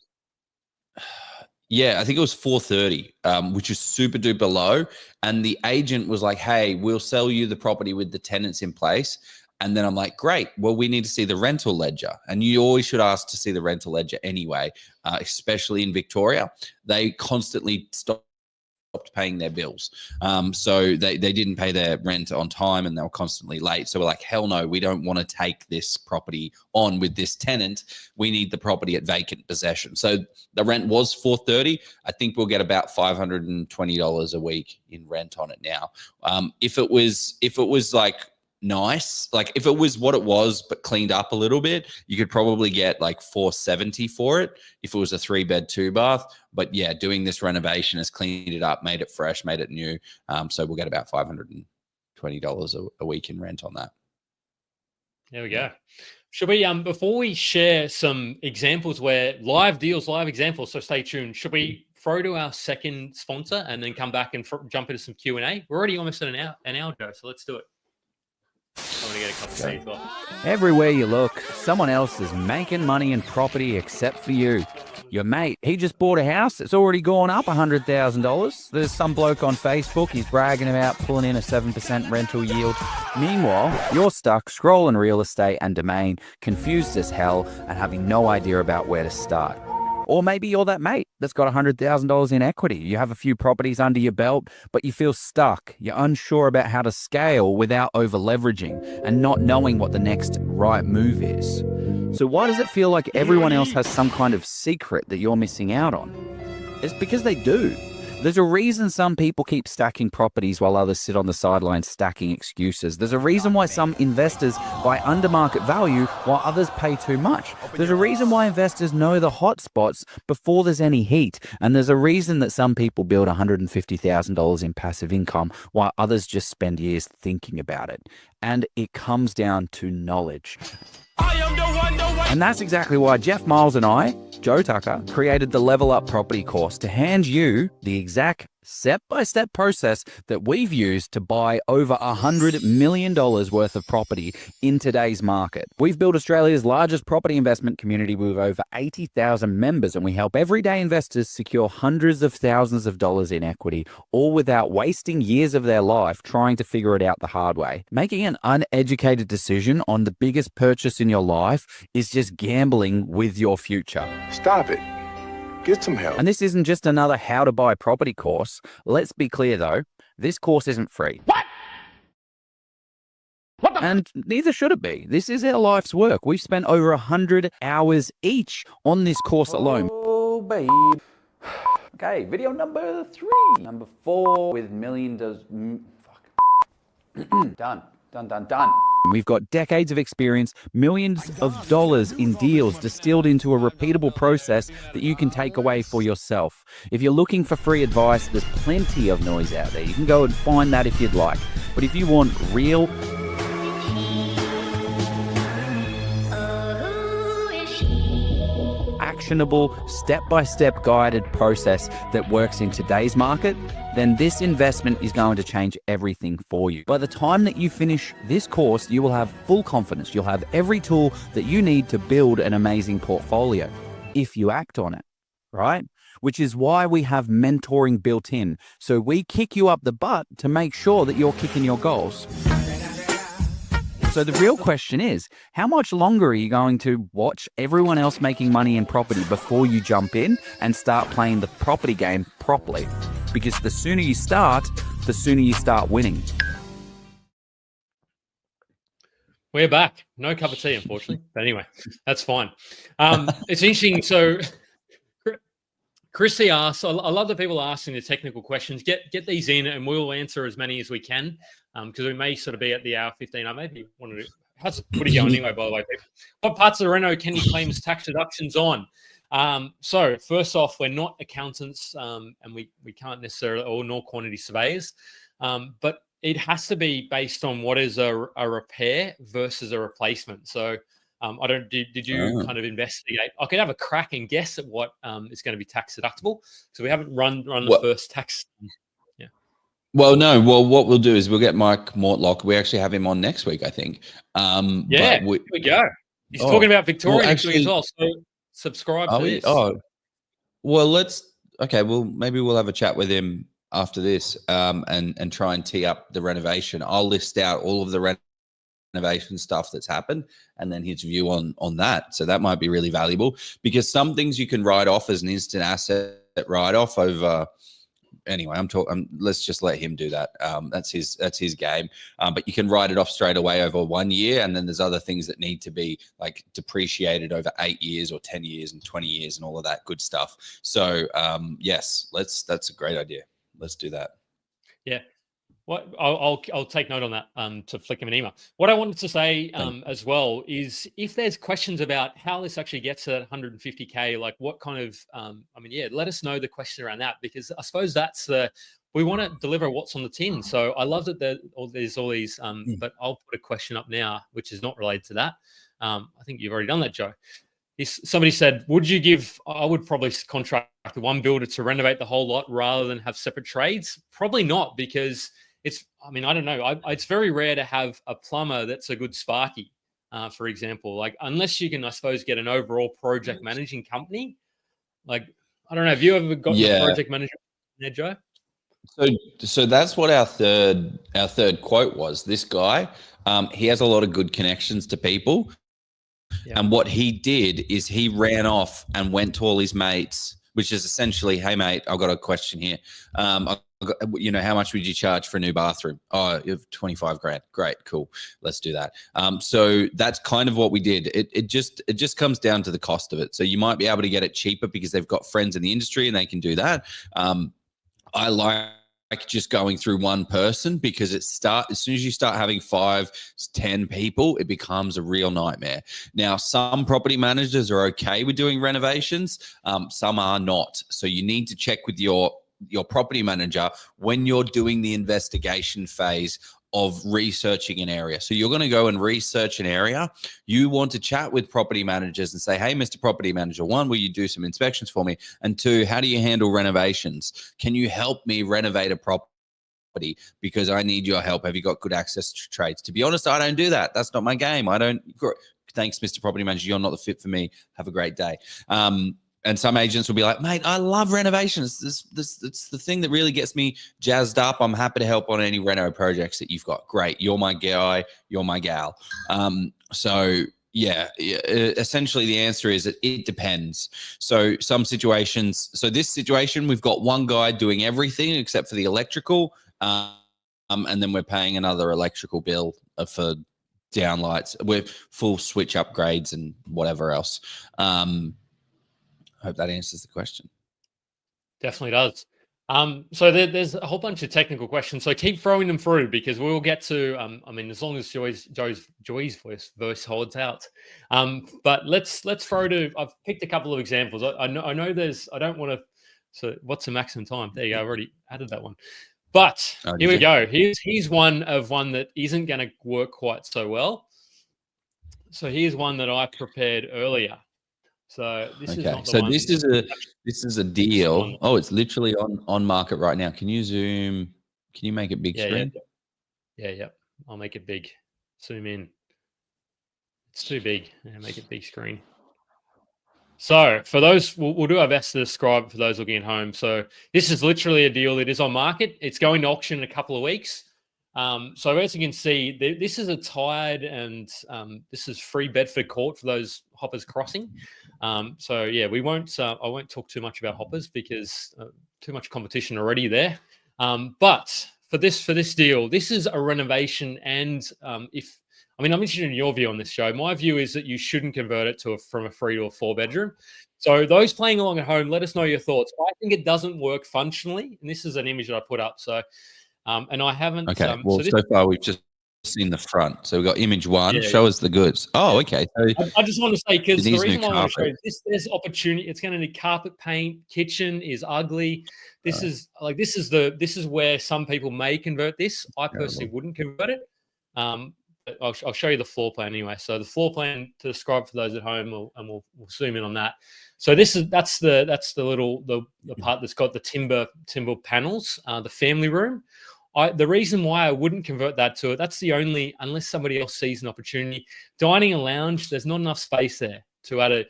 Yeah, I think it was 430, which is super duper low. And the agent was like, hey, we'll sell you the property with the tenants in place. And then I'm like, great, well, we need to see the rental ledger. And you always should ask to see the rental ledger anyway, especially in Victoria. They constantly stopped paying their bills. So they didn't pay their rent on time and they were constantly late. So we're like, hell no, we don't want to take this property on with this tenant. We need the property at vacant possession. So the rent was $430. I think we'll get about $520 a week in rent on it now. If it was like nice, like if it was what it was but cleaned up a little bit, you could probably get like $470 for it if it was a 3-bed 2-bath. But yeah, doing this renovation has cleaned it up, made it fresh, made it new. So we'll get about $520 a week in rent on that.
There we go. Should we, before we share some examples where live deals, live examples, so stay tuned, should we throw to our second sponsor and then come back and jump into some Q&A? We're already almost at an hour, Joe, so let's do it. I'm going to get a cup of tea as well.
Everywhere you look, someone else is making money in property except for you. Your mate, he just bought a house. It's already gone up $100,000. There's some bloke on Facebook. He's bragging about pulling in a 7% rental yield. Meanwhile, you're stuck scrolling real estate and domain, confused as hell and having no idea about where to start. Or maybe you're that mate that's got $100,000 in equity. You have a few properties under your belt, but you feel stuck. You're unsure about how to scale without over leveraging and not knowing what the next right move is. So why does it feel like everyone else has some kind of secret that you're missing out on? It's because they do. There's a reason some people keep stacking properties while others sit on the sidelines stacking excuses. There's a reason why some investors buy under market value while others pay too much. There's a reason why investors know the hot spots before there's any heat. And there's a reason that some people build $150,000 in passive income while others just spend years thinking about it. And it comes down to knowledge. And that's exactly why Jef Miles and I, Joe Tucker, created the Level Up Property course to hand you the exact step-by-step process that we've used to buy over $100 million worth of property in today's market. We've built Australia's largest property investment community with over 80,000 members, and we help everyday investors secure hundreds of thousands of dollars in equity, all without wasting years of their life trying to figure it out the hard way. Making an uneducated decision on the biggest purchase in your life is just gambling with your future.
Stop it. Get some help.
And this isn't just another how to buy property course. Let's be clear though, this course isn't free. What? And neither should it be. This is our life's work. We've spent over 100 hours each on this course alone. Oh, babe. Okay, video number 3. Number 4 with million does... Done. We've got decades of experience, millions of dollars in deals distilled into a repeatable process that you can take away for yourself. If you're looking for free advice, there's plenty of noise out there. You can go and find that if you'd like. But if you want real, actionable, step-by-step guided process that works in today's market, then this investment is going to change everything for you. By the time that you finish this course, you will have full confidence. You'll have every tool that you need to build an amazing portfolio if you act on it, right? Which is why we have mentoring built in. So we kick you up the butt to make sure that you're kicking your goals. So the real question is, how much longer are you going to watch everyone else making money in property before you jump in and start playing the property game properly? Because the sooner you start, the sooner you start winning.
We're back. No cup of tea, unfortunately. But anyway, that's fine. It's interesting. So Chrissy asks, I love the people asking the technical questions. Get these in and we'll answer as many as we can because we may sort of be at the hour 15. I maybe wanted to... How's the footy going anyway, by the way, people? What parts of the reno can you claim as tax deductions on? So first off, we're not accountants and we can't necessarily, or nor quantity surveyors, but it has to be based on what is a repair versus a replacement. So I don't, did you kind of investigate? I could have a crack and guess at what is going to be tax deductible. So we haven't run the first tax. Yeah.
Well, no. Well, what we'll do is we'll get Mike Mortlock. We actually have him on next week, I think.
Yeah, here we go. He's talking about Victoria next week as well. So subscribe to this.
Well, well, maybe we'll have a chat with him after this and try and tee up the renovation. I'll list out all of the renovation stuff that's happened, and then his view on that. So that might be really valuable, because some things you can write off as an instant asset write-off over. Anyway, I'm talking. Let's just let him do that. That's his game. But you can write it off straight away over 1 year, and then there's other things that need to be like depreciated over 8 years or 10 years and 20 years and all of that good stuff. So yes, that's a great idea. Let's do that.
Yeah. What I'll take note on that to flick him an email. What I wanted to say as well is, if there's questions about how this actually gets to 150K, like what kind of let us know the question around that, because I suppose that's we want to deliver what's on the tin. So I love that there's all these but I'll put a question up now which is not related to that. I think you've already done that, Joe. Somebody said, I would probably contract the one builder to renovate the whole lot rather than have separate trades. Probably not, because I don't know. It's very rare to have a plumber that's a good Sparky, for example. Like, unless you can, I suppose, get an overall project managing company. Like, I don't know. Have you ever got a project manager there, Joe?
So that's what our third quote was. This guy, he has a lot of good connections to people. Yeah. And what he did is he ran off and went to all his mates, which is essentially, hey, mate, I've got a question here. How much would you charge for a new bathroom? Oh, you have 25 grand. Great, cool. Let's do that. So that's kind of what we did. It just comes down to the cost of it. So you might be able to get it cheaper because they've got friends in the industry and they can do that. I like just going through one person, because as soon as you start having 5-10 people, it becomes a real nightmare. Now, some property managers are okay with doing renovations. Some are not. So you need to check with your property manager when you're doing the investigation phase of researching an area. So you're going to go and research an area. You want to chat with property managers and say, hey, Mr. Property Manager, 1, will you do some inspections for me? And 2, how do you handle renovations? Can you help me renovate a property? Because I need your help. Have you got good access to trades? To be honest, I don't do that. That's not my game. Thanks, Mr. Property Manager. You're not the fit for me. Have a great day. And some agents will be like, mate, I love renovations. It's the thing that really gets me jazzed up. I'm happy to help on any reno projects that you've got. Great. You're my guy. You're my gal. Essentially the answer is that it depends. So some situations, this situation, we've got one guy doing everything except for the electrical. And then we're paying another electrical bill for downlights with full switch upgrades and whatever else. Hope that answers the question.
Definitely does. So there's a whole bunch of technical questions. So keep throwing them through, because we will get to. As long as Joy's voice holds out. But let's throw to. I've picked a couple of examples. I know there's. I don't want to. So what's the maximum time? There you go. I've already added that one. But here we go. Here's one that isn't going to work quite so well. So here's one that I prepared earlier. So this is not the one.
This is a deal. Oh, it's literally on market right now. Can you zoom? Can you make it big screen?
Yeah. I'll make it big. Zoom in. It's too big. Yeah, make it big screen. So for those, we'll do our best to describe for those looking at home. So this is literally a deal that is on market. It's going to auction in a couple of weeks. So as you can see, this is a tied, and this is Free Bedford Court for those hoppers crossing. So yeah, I won't talk too much about hoppers because too much competition already there. But for this deal, this is a renovation, and I'm interested in your view on this, Joe. My view is that you shouldn't convert it from a 3 to a 4 bedroom. So those playing along at home, let us know your thoughts. I think it doesn't work functionally, and this is an image that I put up. So. And I haven't.
Okay. So far we've just seen the front. So we've got image 1. Show us the goods. Oh, okay. So
I just want to say, because the reason why I want to show you this, there's opportunity. It's going to need carpet paint. Kitchen is ugly. This is where some people may convert this. I personally wouldn't convert it. But I'll show you the floor plan anyway. So the floor plan to describe for those at home, and we'll zoom in on that. So that's the part that's got the timber panels, the family room. The reason why I wouldn't convert that to it, that's the only, unless somebody else sees an opportunity. Dining and lounge, there's not enough space there to add a.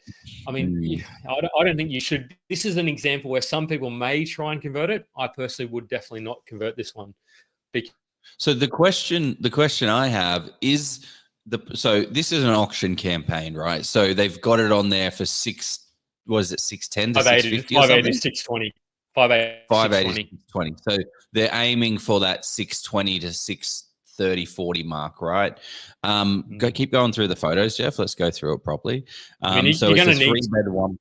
I don't think you should. This is an example where some people may try and convert it. I personally would definitely not convert this one.
So the question I have is So this is an auction campaign, right? So they've got it on there for 610 to 650 or
580
something?
620. 580
580
620.
620. So they're aiming for that 620 to 630, 40 mark, right? Keep going through the photos, Jeff. Let's go through it properly.
I mean,
So
you're
it's
going
a
to need
3-bed, 1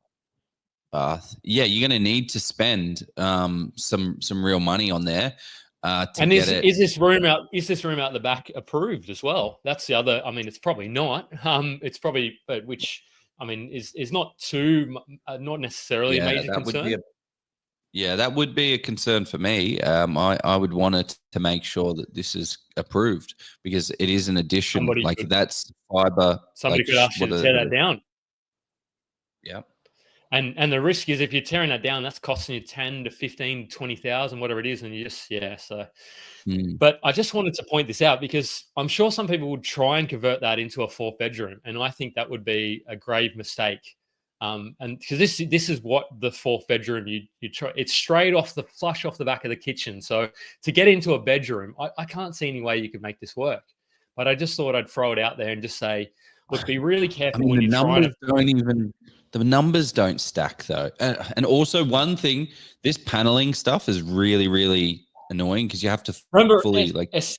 bath. Yeah, you're going to need to spend some real money on there to
and
get it.
Is this room out the back approved as well? That's the other. I mean, it's probably not. It's probably, but which I mean is not not necessarily a major concern.
That would be a concern for me. I would want it to make sure that this is approved because it is an addition. That's fiber.
Somebody could ask you to tear that down.
Yeah.
And the risk is if you're tearing that down, that's costing you 10 to 15, 20,000, whatever it is. And you just, so. But I just wanted to point this out because I'm sure some people would try and convert that into a 4th bedroom. And I think that would be a grave mistake. And because this is what the 4th bedroom you try, it's straight flush off the back of the kitchen. So to get into a bedroom, I can't see any way you could make this work. But I just thought I'd throw it out there and just say, look, be really careful when you're trying to.
The numbers don't stack though. And also one thing, this paneling stuff is really, really annoying because you have to fully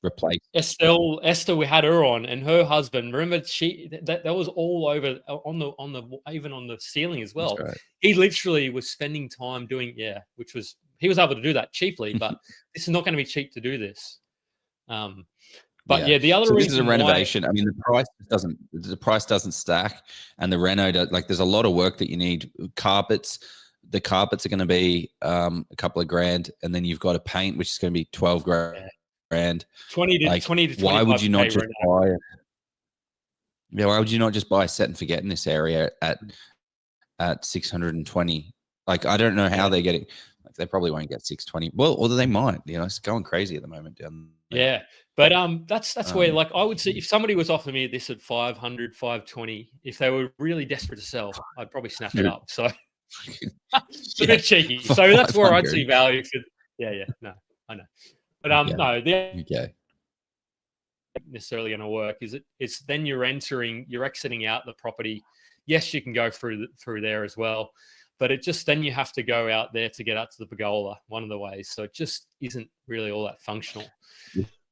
replace.
Esther, we had her on, and her husband. Remember, that was all over on the even on the ceiling as well.
Right.
He literally was spending time doing which was he was able to do that cheaply, but this is not going to be cheap to do this. But the other reason
this is a renovation. I mean, the price doesn't stack, and the reno there's a lot of work that you need. Carpets, the carpets are going to be a couple of grand, and then you've got to paint, which is going to be 12 grand.
20 to 25.
Why would you not just buy? Yeah, why would you not just buy a set and forget in this area at 620? I don't know how they're getting. They probably won't get 620. Well, or they might. It's going crazy at the moment down there.
Yeah. But that's where I would say if somebody was offering me this at 500, 520, if they were really desperate to sell, I'd probably snap it up. So it's a bit cheeky. So that's where I'd see value. No, I know. But necessarily going to work is it's then you're exiting out the property. Yes, you can go through there as well, but it just then you have to go out there to get out to the pergola, one of the ways. So it just isn't really all that functional.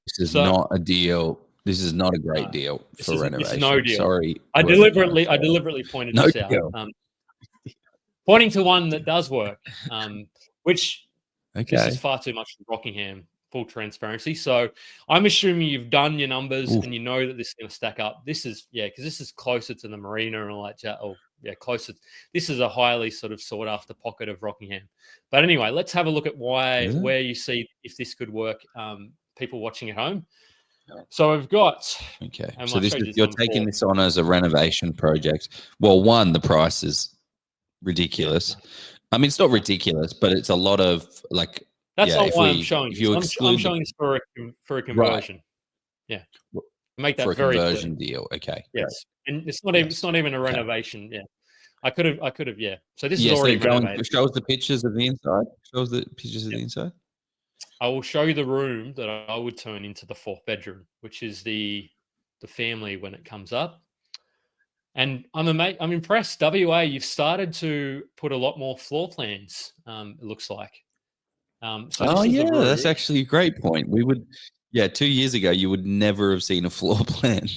This is not a deal. This is not a great deal for renovation.
It's no deal.
Sorry.
I deliberately pointed this out. Pointing to one that does work, which this is far too much for Rockingham, full transparency. So I'm assuming you've done your numbers and you know that this is going to stack up. This is, because this is closer to the marina and all that. Closer. This is a highly sort of sought after pocket of Rockingham. But anyway, let's have a look at where you see if this could work. People watching at home. So we've got.
Okay. So you're taking this on as a renovation project. Well, one, the price is ridiculous. I mean, it's not ridiculous, but it's a lot of
That's not why I'm showing this. I'm showing this for a conversion.
Right.
Yeah. Make that
for a
very
conversion
clear.
deal. Okay.
Yes. Great. And it's not even a renovation. Okay. Yeah. I could have. Yeah. So this is already renovated.
Show us the pictures of the inside. Show us the pictures of the inside.
I will show you the room that I would turn into the 4th bedroom, which is the family when it comes up. And I'm impressed. WA, you've started to put a lot more floor plans. It looks like.
That's actually a great point. 2 years ago, you would never have seen a floor plan.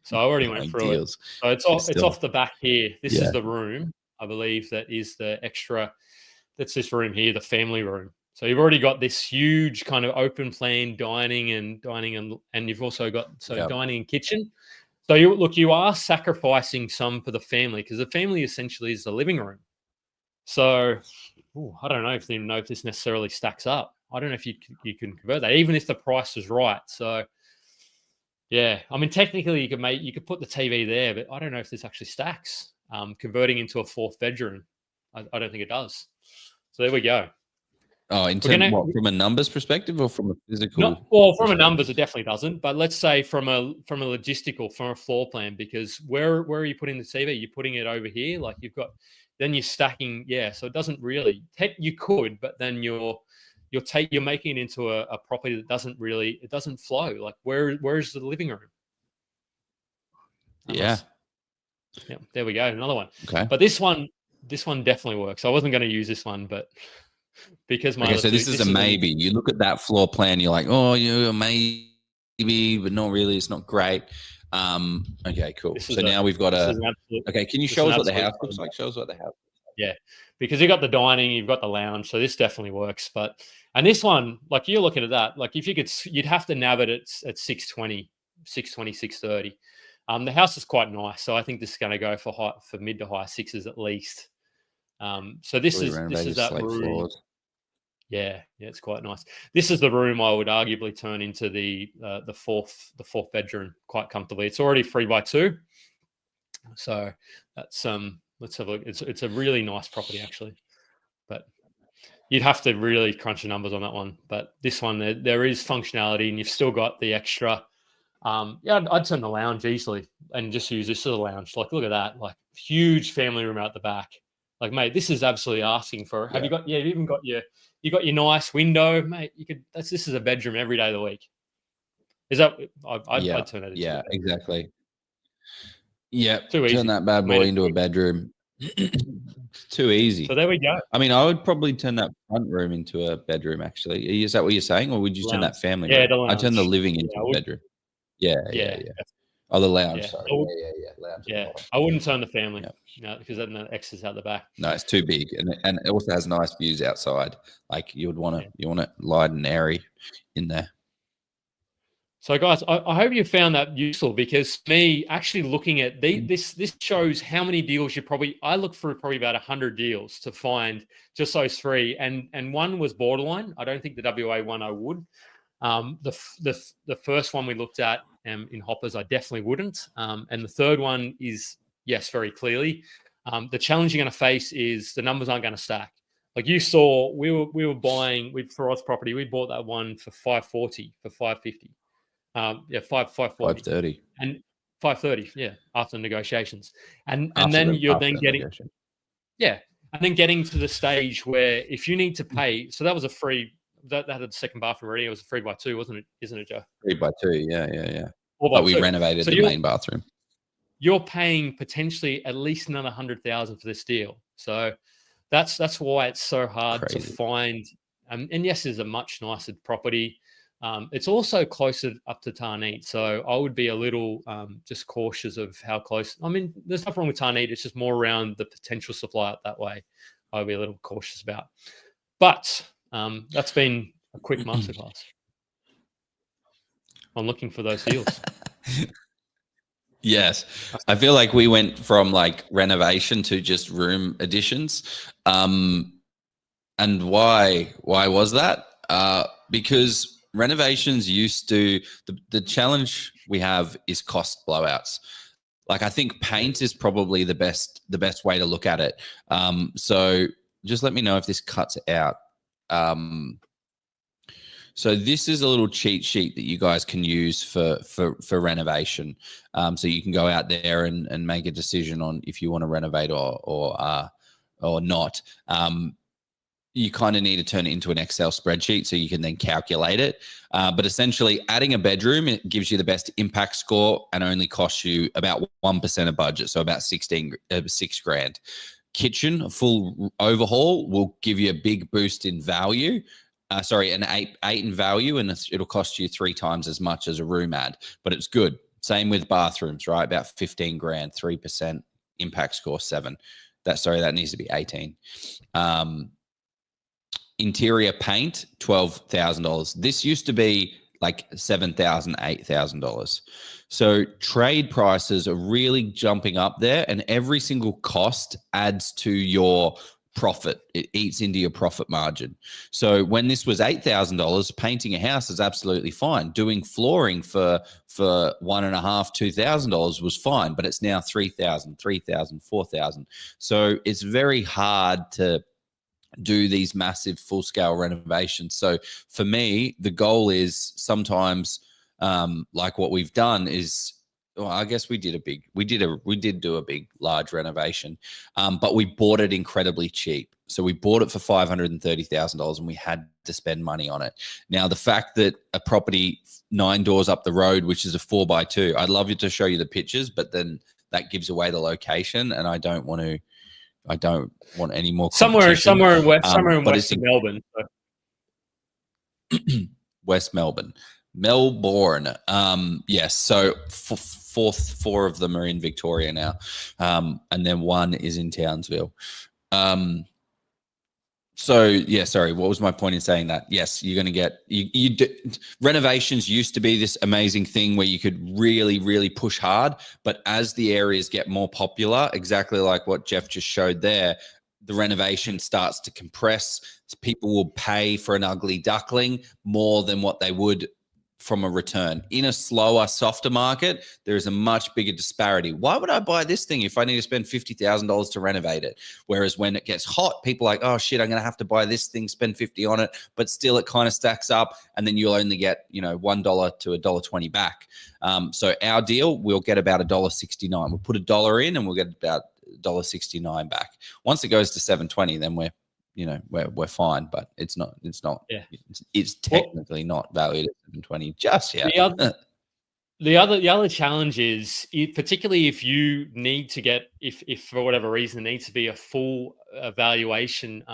So I already went through it. So it's off the back here. This is the room. I believe that is the extra. That's this room here, the family room. So you've already got this huge kind of open plan dining and you've also got dining and kitchen. So you are sacrificing some for the family because the family essentially is the living room. So I don't know if this necessarily stacks up. I don't know if you can convert that, even if the price is right. So I mean, technically you could put the TV there, but I don't know if this actually stacks. Converting into a 4th bedroom, I don't think it does. So there we go.
Oh, from a numbers perspective or from a physical?
From a numbers, it definitely doesn't. But let's say from a logistical, from a floor plan, because where are you putting the TV? You're putting it over here, then you're stacking. Yeah, so it doesn't really. You could, but then you're making it into a property that doesn't flow. Like where is the living room?
Yeah.
Yeah, there we go. Another one.
Okay.
But this one definitely works. I wasn't going to use this one, but because my
Okay,
other
so
two,
this is a maybe. You look at that floor plan, you're like, oh, yeah, maybe, but not really. It's not great. Okay, cool.
This is
So now we've got
this
a.
is an absolute.
Okay, can you
This is
show
an
us what the
absolute
house looks like? Show us what the house.
Yeah, because you've got the dining, you've got the lounge, so this definitely works. And this one, like you're looking at that, like if you could, you'd have to nab it at 620, 630. The house is quite nice, so I think this is going to go for mid to high sixes at least. So this
Fully
is
renovated
that
slate
room.
floors.
Yeah, it's quite nice. This is the room I would arguably turn into the fourth bedroom quite comfortably. It's already 3x2, so that's let's have a look. It's a really nice property actually, but you'd have to really crunch the numbers on that one. But this one there is functionality, and you've still got the extra. Yeah, I'd turn the lounge easily and just use this as a lounge. Like, look at that, like huge family room out the back. Like, mate, this is absolutely asking for. Have you got? Yeah, you've even got your nice window, mate. You could. This is a bedroom every day of the week. Is that? I'd turn that into.
Yeah, exactly. Yeah,
Too easy.
turn that bad boy into a bedroom. It's too easy.
So there we go.
I mean, I would probably turn that front room into a bedroom. Actually, is that what you're saying, or would you turn that family room?
The lounge.
I turn the living into a bedroom. Yeah. Oh, the lounge.
Yeah.
Sorry. Lounge.
Yeah, I wouldn't turn the family. No, because then the X is out the back.
No, it's too big, and it also has nice views outside. Like you want it light and airy in there.
So, guys, I hope you found that useful, because me actually looking at this shows how many deals I look through probably about 100 deals to find just those three, and one was borderline. I don't think the WA one I would. The first one we looked at in Hoppers, I definitely wouldn't. And the third one is, yes, very clearly. The challenge you're going to face is the numbers aren't going to stack. Like you saw, we were buying for Oz property. We bought that one for 540, for 550. 540 and 530. Yeah, after negotiations, and then you're then getting and then getting to the stage where if you need to pay, so that was a free. That had a second bathroom already. It was a 3x2, wasn't it? Isn't it, Joe?
3x2. Yeah.
4x2.
But we renovated the main bathroom.
You're paying potentially at least another 100,000 for this deal. So that's why it's so hard to find. And yes, it's a much nicer property. It's also closer up to Tarneet, so I would be a little just cautious of how close. I mean, there's nothing wrong with Tarneet. It's just more around the potential supply up that way. I would be a little cautious about. But that's been a quick masterclass. I'm looking for those deals.
Yes, I feel like we went from like renovation to just room additions. And why was that? Because renovations used to the challenge we have is cost blowouts. Like I think paint is probably the best way to look at it. So just let me know if this cuts out. So this is a little cheat sheet that you guys can use for renovation. So you can go out there and make a decision on if you want to renovate or not. You kind of need to turn it into an Excel spreadsheet so you can then calculate it. But essentially adding a bedroom, it gives you the best impact score and only costs you about 1% of budget. So about $6,000. Kitchen, a full overhaul will give you a big boost in value. An eight in value, and it'll cost you 3 times as much as a room add, but it's good. Same with bathrooms, right? About $15,000, 3% impact score 7. That needs to be 18. Interior paint, $12,000. This used to be like $7,000, $8,000. So trade prices are really jumping up there, and every single cost adds to your profit. It eats into your profit margin. So when this was $8,000, painting a house is absolutely fine. Doing flooring for $1,500, $2,000 was fine, but it's now $3,000, $3,000, $4,000. So it's very hard to do these massive full scale renovations. So for me, the goal is sometimes like what we've done is well, I guess we did do a big, large renovation, but we bought it incredibly cheap. So we bought it for $530,000 and we had to spend money on it. Now, the fact that a property 9 doors up the road, which is a 4x2, I'd love you to show you the pictures, but then that gives away the location, and I don't want any more
Somewhere in
but
west of Melbourne. So.
West Melbourne. Yes. So four of them are in Victoria now, and then one is in Townsville. So yeah, sorry. What was my point in saying that? Yes, you're going to get renovations used to be this amazing thing where you could really, really push hard, but as the areas get more popular, exactly like what Jef just showed there, the renovation starts to compress. People will pay for an ugly duckling more than what they would from a return. In a slower, softer market, there is a much bigger disparity. Why would I buy this thing if I need to spend $50,000 to renovate it? Whereas when it gets hot, people are like, oh shit, I'm going to have to buy this thing, spend 50 on it, but still it kind of stacks up, and then you'll only get, $1 to $1.20 back. So our deal, we'll get about $1.69. We'll put $1 in and we'll get about $1.69 back. Once it goes to $7.20, then we're fine, but it's not
Yeah.
it's technically not valued at $7.20 just yet.
The other challenge is, particularly if you need to get, if for whatever reason there needs to be a full evaluation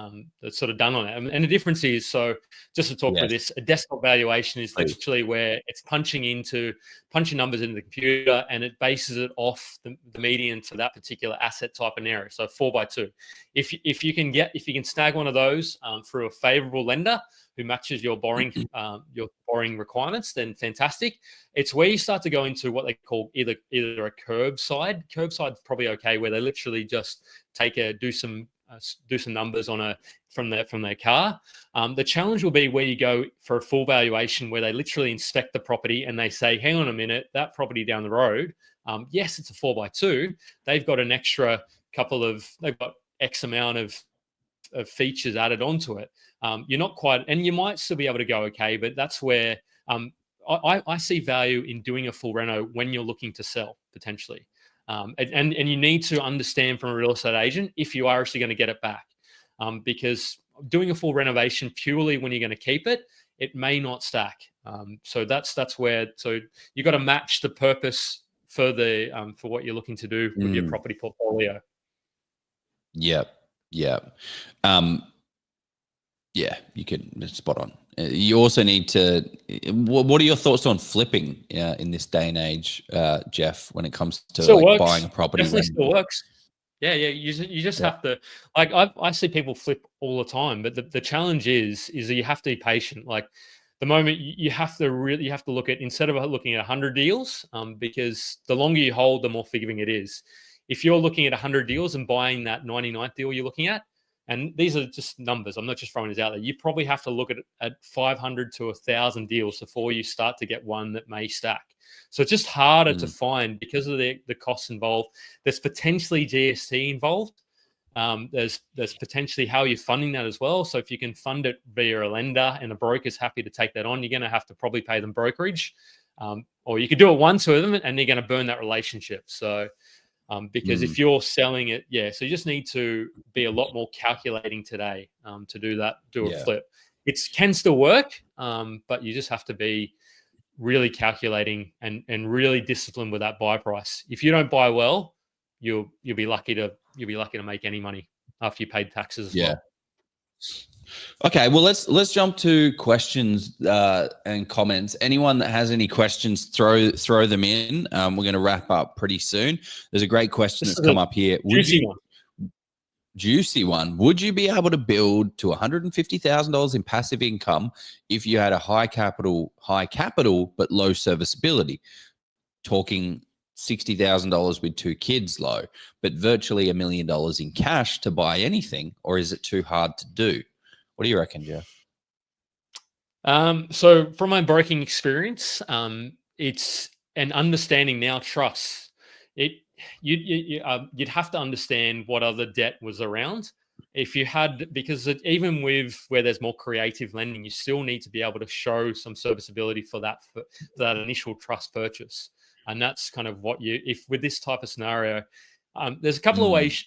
that's sort of done on it. And the difference is, so just to talk through this, a desktop valuation is literally where it's punching numbers into the computer and it bases it off the median to that particular asset type and area. So 4x2. If you can snag one of those through a favorable lender who matches your borrowing requirements, then fantastic. It's where you start to go into what they call either a curbside. Curbside's probably okay, where they literally just do some numbers from their car. The challenge will be where you go for a full valuation, where they literally inspect the property and they say, hang on a minute, that property down the road, yes, it's a 4x2. They've got an extra they've got X amount of features added onto it. You're not quite, and you might still be able to go okay, but that's where I see value in doing a full reno when you're looking to sell potentially. And you need to understand from a real estate agent if you are actually going to get it back, because doing a full renovation purely when you're going to keep it, it may not stack. So that's where, so you got to match the purpose for what you're looking to do with your property portfolio.
Yep. Yeah. You can, spot on. You also need to, what are your thoughts on flipping in this day and age, Jef, when it comes to buying a property?
Definitely still works. Yeah. You just have to, like, I see people flip all the time, but the challenge is that you have to be patient. Like, the moment you have to look at, instead of looking at 100 deals, because the longer you hold, the more forgiving it is. If you're looking at 100 deals and buying that 99th deal you're looking at, and these are just numbers, I'm not just throwing this out there, you probably have to look at 500 to 1,000 deals before you start to get one that may stack. So it's just harder to find because of the costs involved. There's potentially GST involved. There's potentially how you're funding that as well. So if you can fund it via a lender and a broker's happy to take that on, you're going to have to probably pay them brokerage. Or you could do it once with them and you're going to burn that relationship. So because if you're selling it, so you just need to be a lot more calculating today to do a flip. It can still work, but you just have to be really calculating and really disciplined with that buy price. If you don't buy well, you'll be lucky to make any money after you paid taxes as well.
Okay, well let's jump to questions and comments. Anyone that has any questions, throw them in. We're going to wrap up pretty soon. There's a great question that's come up here. Juicy one. Would you be able to build to $150,000 in passive income if you had a high capital but low serviceability? Talking $60,000 with 2 kids low, but virtually $1 million in cash to buy anything, or is it too hard to do? What do you reckon, Jeff?
So from my broking experience, it's an understanding now trust. You'd have to understand what other debt was around. If you had, because even with where there's more creative lending, you still need to be able to show some serviceability for that initial trust purchase. And that's kind of what if with this type of scenario, there's a couple of ways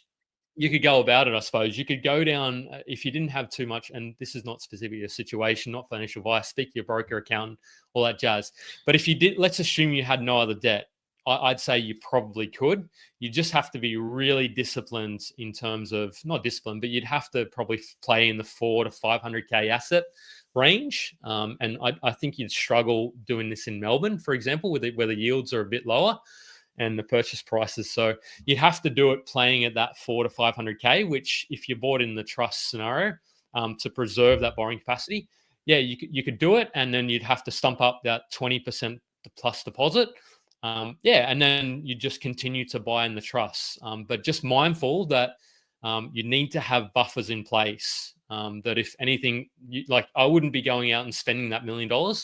you could go about it, I suppose. You could go down, if you didn't have too much, and this is not specifically a situation, not financial advice, speak to your broker, accountant, all that jazz. But if you did, let's assume you had no other debt. I'd say you probably could. You just have to be really disciplined in terms of, not disciplined, but you'd have to probably play in the 4 to 500K asset range. And I think you'd struggle doing this in Melbourne, for example, where the yields are a bit lower and the purchase prices. So you'd have to do it playing at that 4 to 500K, which if you bought in the trust scenario to preserve that borrowing capacity, yeah, you could do it. And then you'd have to stump up that 20% plus deposit. And then you just continue to buy in the trusts. But just mindful that you need to have buffers in place. That if anything, I wouldn't be going out and spending that $1 million.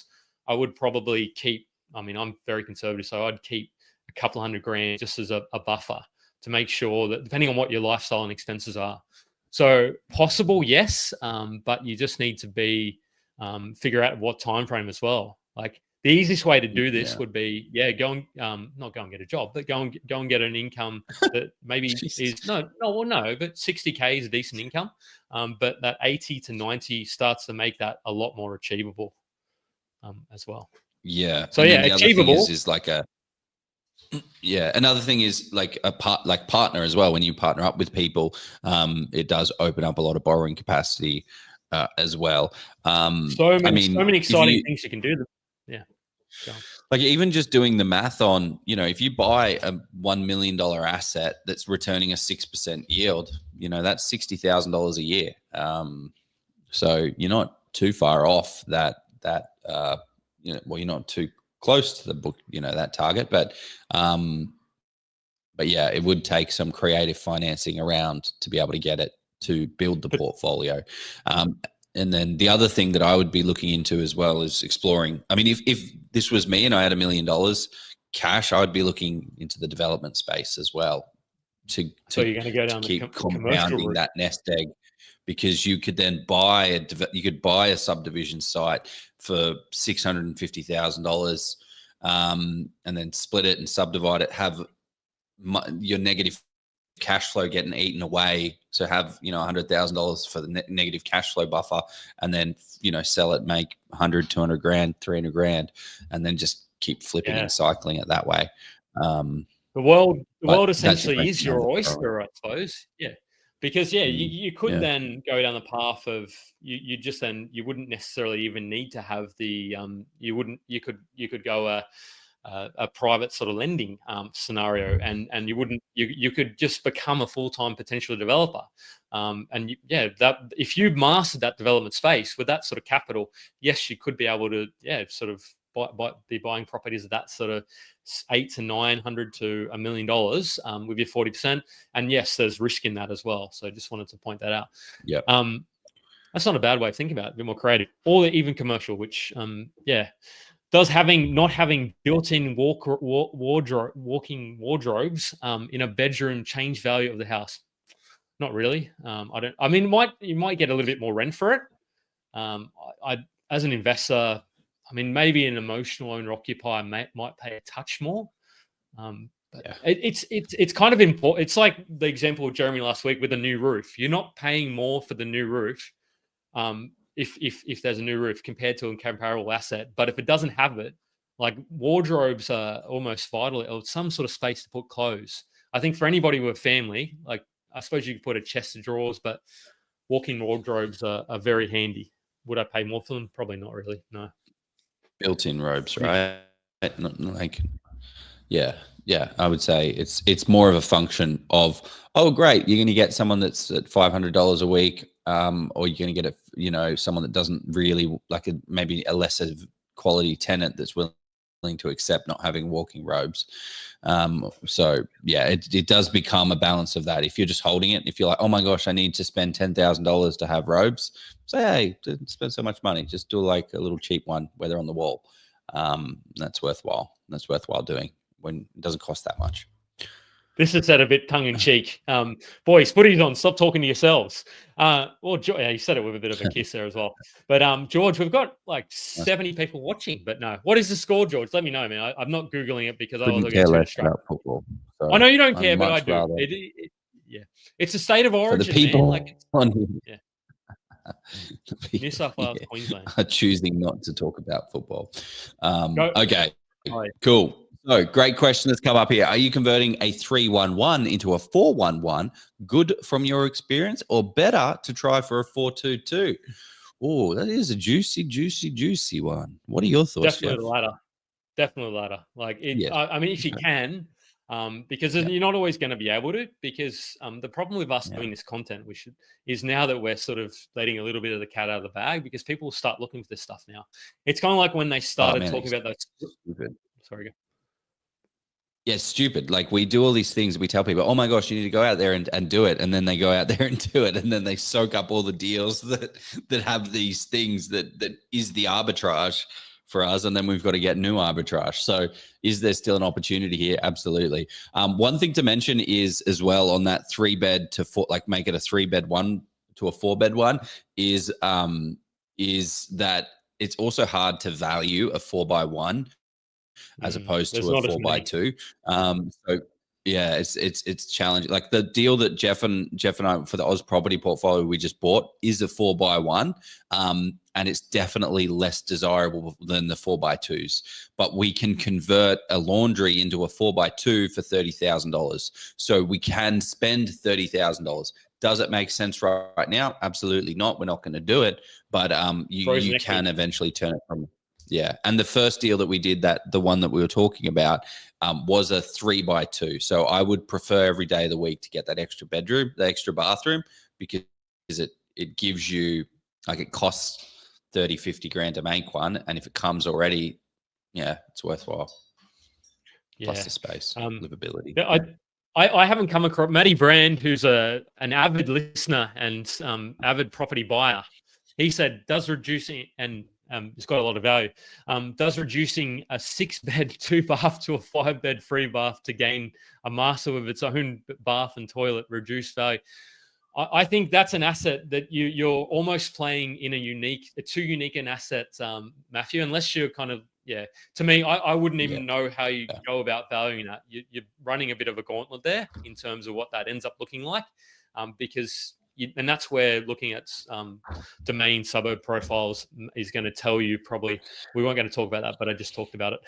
I would probably keep, I'm very conservative, so I'd keep a couple $100,000 just as a buffer to make sure that, depending on what your lifestyle and expenses are. So possible, yes, but you just need to figure out what time frame as well. Like, the easiest way to do this would be, go and not go and get a job, but go and get an income that maybe is but 60K is a decent income. But that 80 to 90 starts to make that a lot more achievable as well.
Yeah.
So
and
achievable
is like another thing is like partner as well. When you partner up with people, it does open up a lot of borrowing capacity as well.
So many exciting things you can do. Yeah.
Like, even just doing the math on, if you buy a $1 million asset that's returning a 6% yield, that's $60,000 a year. So you're not too far off that you're not too close to the book, that target, but yeah, it would take some creative financing around to be able to get it to build the portfolio. And then the other thing that I would be looking into as well is exploring. If this was me and I had $1 million cash, I would be looking into the development space as well so you're going to go down keep compounding that nest egg, because you could then buy a subdivision site for $650,000 and then split it and subdivide it, have your negative cash flow getting eaten away. So have, $100,000 for the negative cash flow buffer, and then, sell it, make 100, 200 grand, 300 grand, and then just keep flipping and cycling it that way.
The world essentially is your oyster, I suppose. Yeah. Because you could then go down the path of you wouldn't necessarily even need to have the you could go a private sort of lending scenario, and you could just become a full-time potential developer. That if you mastered that development space with that sort of capital, yes, you could be able to sort of be buying properties at that sort of $800 to $900 to $1 million with your 40%. And yes, there's risk in that as well. So I just wanted to point that out.
Yeah.
That's not a bad way of thinking about it. A bit more creative, or even commercial, which does not having built-in walking wardrobes in a bedroom change value of the house? Not really. You might get a little bit more rent for it. I as an investor, maybe an emotional owner occupier might pay a touch more. It's kind of important. It's like the example of Jeremy last week with the new roof. You're not paying more for the new roof if there's a new roof compared to a comparable asset. But if it doesn't have it, like wardrobes are almost vital, or some sort of space to put clothes. I think for anybody with a family, like I suppose you could put a chest of drawers, but walk-in wardrobes are very handy. Would I pay more for them? Probably not really, no.
Built-in robes, right? Not like, yeah. I would say it's more of a function of, oh, great, you're going to get someone that's at $500 a week, or you're going to get someone that doesn't really like maybe a lesser quality tenant that's willing to accept not having walking robes. So yeah, it does become a balance of that. If you're just holding it, if you're like, oh my gosh, I need to spend $10,000 to have robes, say, hey, don't spend so much money. Just do like a little cheap one where they're on the wall. That's worthwhile. That's worthwhile doing when it doesn't cost that much.
This is said a bit tongue in cheek. Boys, footy's on. Stop talking to yourselves. Well, yeah, you said it with a bit of a kiss there as well. But George, we've got like 70 people watching. But no, what is the score, George? Let me know, man. I'm not googling it because
Couldn't
I'll
care
get too
less
distracted.
about football. So
I know you don't
I'd
care, but I
much
do.
rather-
Yeah, it's a state of
So
origin,
the people
man. Like,
on
yeah.
the people,
New South Wales, Queensland.
are choosing not to talk about football.
Go.
Okay,
Oh, yeah.
cool. So great question that's come up here. Are you converting a 3-1-1 into a 4-1-1? Good from your experience, or better to try for a 4-2-2? Oh, that is a juicy one. What are your thoughts,
Definitely
Jeff?
the latter. Definitely the latter. Like, it,
Yes.
I mean, if you
Okay.
can, because
Yeah.
you're not always going to be able to. Because the problem with us
Yeah.
doing this content, is now that we're sort of letting a little bit of the cat out of the bag, because people will start looking for this stuff now. It's kind of like when they started
man,
talking
it's
about those.
stupid.
Sorry. Go.
Yeah, it's stupid. Like, we do all these things. We tell people, oh my gosh, you need to go out there and do it. And then they go out there and do it. And then they soak up all the deals that have these things that is the arbitrage for us. And then we've got to get new arbitrage. So is there still an opportunity here? Absolutely. One thing to mention is as well on that 3-bed to 4, like make it a 3-bed one to a 4-bed one, is that it's also hard to value a 4x1 as opposed to a 4x2. So yeah, it's challenging. Like the deal that Jeff and I for the Oz property portfolio we just bought is a 4x1, and it's definitely less desirable than the 4x2s. But we can convert a laundry into a 4x2 for $30,000. So we can spend $30,000. Does it make sense right now? Absolutely not. We're not going to do it. But you can eventually turn it from. Yeah, and the first deal that we did, the one that we were talking about, was a 3x2. So I would prefer every day of the week to get that extra bedroom, the extra bathroom, because it gives you, like, it costs 30-50 grand to make one, and if it comes already, yeah, it's worthwhile.
Yeah.
Plus the space, livability.
I haven't come across Matty Brand, who's an avid listener and avid property buyer. He said, does reducing, and it's got a lot of value, does reducing a 6-bed 2-bath to a 5-bed 3-bath to gain a master with its own bath and toilet reduce value? I think that's an asset that you're almost playing in too unique an asset, Matthew, unless you're kind of, to me, I wouldn't even know how you go about valuing that. You're running a bit of a gauntlet there in terms of what that ends up looking like, because and that's where looking at domain suburb profiles is going to tell you probably. We weren't going to talk about that, but I just talked about it.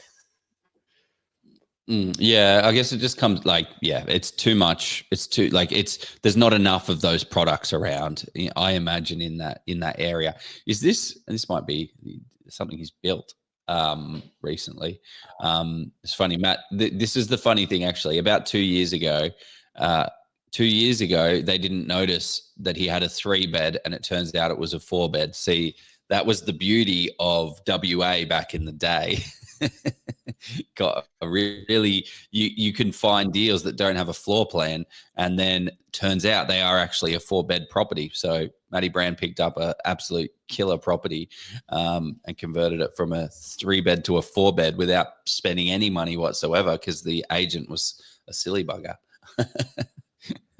Yeah, I guess it just comes it's too much. It's too there's not enough of those products around. I imagine in that area. Is this, and this might be something he's built recently. It's funny, Matt. This is the funny thing actually. About 2 years ago, they didn't notice that he had a 3-bed, and it turns out it was a 4-bed. See, that was the beauty of WA back in the day. Got a really, you can find deals that don't have a floor plan, and then turns out they are actually a 4-bed property. So Matty Brand picked up a absolute killer property and converted it from a 3-bed to a 4-bed without spending any money whatsoever, because the agent was a silly bugger.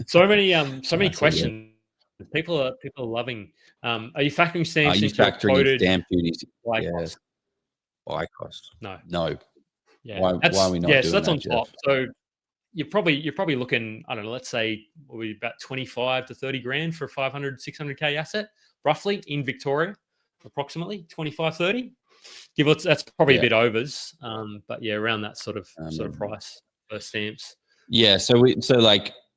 So many questions. Yeah. People are loving. Are you factoring stamps into your quoted
stamp duties?
Cost?
Buy cost?
No.
Yeah. Why are we not doing
so that's
that,
on top.
Jeff?
So you're probably looking, I don't know, let's say we're about 25 to 30 grand for a 500, 600K asset, roughly in Victoria, approximately 25, 30. That's probably a bit overs. But yeah, around that sort of price for stamps.
Yeah. So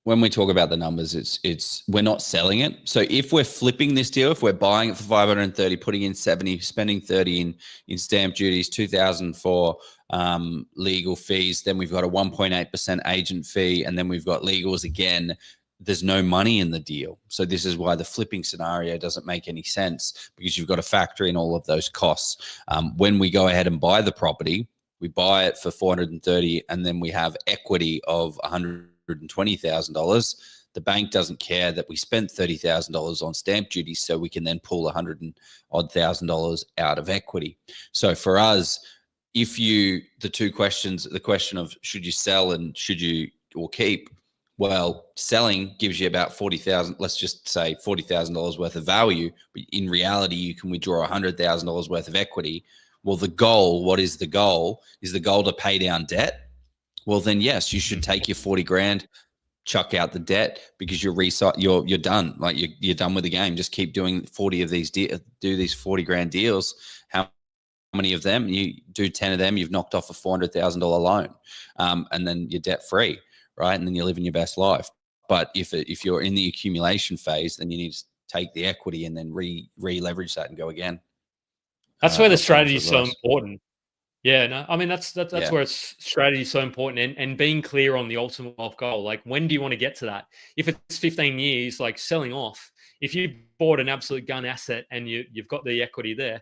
when we talk about the numbers, it's we're not selling it. So if we're flipping this deal, if we're buying it for 530, putting in 70, spending 30 in stamp duties, 2,000 for legal fees, then we've got a 1.8% agent fee, and then we've got legals again. There's no money in the deal. So this is why the flipping scenario doesn't make any sense, because you've got to factor in all of those costs. When we go ahead and buy the property, we buy it for 430, and then we have equity of $120,000. The bank doesn't care that we spent $30,000 on stamp duty, so we can then pull $100,000 out of equity. So for us, the question of should you sell and should you or keep, Well, selling gives you about 40,000, let's just say $40,000 worth of value, but in reality, you can withdraw $100,000 worth of equity. Well, the goal, what is the goal? Is the goal to pay down debt? Well, then yes, you should take your 40 grand, chuck out the debt, because you're done. Like you're done with the game. Just keep doing 40 of these do these 40 grand deals. How many of them? You do 10 of them, you've knocked off a $400,000 loan, and then you're debt free, right? And then you're living your best life. But if you're in the accumulation phase, then you need to take the equity and then re-leverage that and go again.
That's where the strategy is so important. Yeah, no, I mean that's
Yeah.
where strategy is so important, and being clear on the ultimate wealth goal. Like, when do you want to get to that? If it's 15 years, like selling off, if you bought an absolute gun asset and you've got the equity there,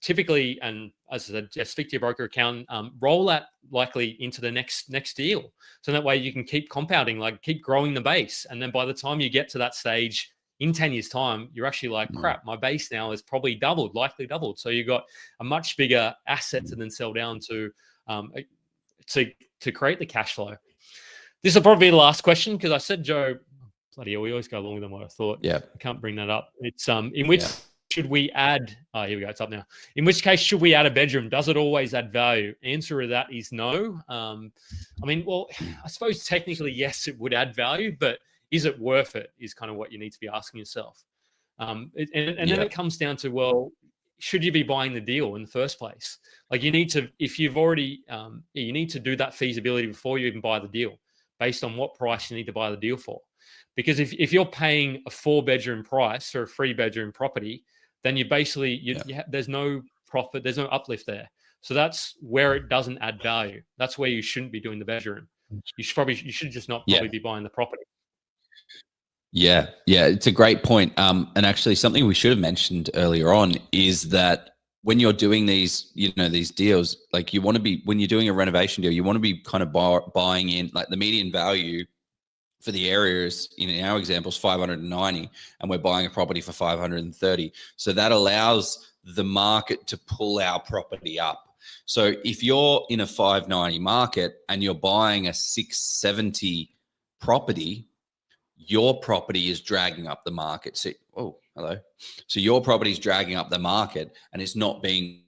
typically, and as I said, just speak to your broker accountant, roll that likely into the next deal. So that way you can keep compounding, like keep growing the base. And then by the time you get to that stage in 10 years time, you're actually like, crap, my base now is probably likely doubled. So you've got a much bigger asset to then sell down to create the cash flow. This will probably be the last question, because I said, Joe, bloody hell, we always go longer than what I thought.
Yeah.
I can't bring that up. It's in which should we add, here we go, it's up now. In which case should we add a bedroom? Does it always add value? Answer to that is no. I mean, well, I suppose technically, yes, it would add value, but is it worth it is kind of what you need to be asking yourself. And then it comes down to, well, should you be buying the deal in the first place? Like, you need to, if you've already, you need to do that feasibility before you even buy the deal, based on what price you need to buy the deal for. Because if you're paying a 4-bedroom price for a 3-bedroom property, then you basically, there's no profit, there's no uplift there. So that's where it doesn't add value. That's where you shouldn't be doing the bedroom. You should just not probably be buying the property.
Yeah, it's a great point. And actually, something we should have mentioned earlier on is that when you're doing these, these deals, like you want to be, when you're doing a renovation deal, you want to be kind of buying in, like the median value for the areas, in our example, is 590, and we're buying a property for 530. So that allows the market to pull our property up. So if you're in a 590 market and you're buying a 670 property, your property is dragging up the market. So, So your property is dragging up the market, and it's not being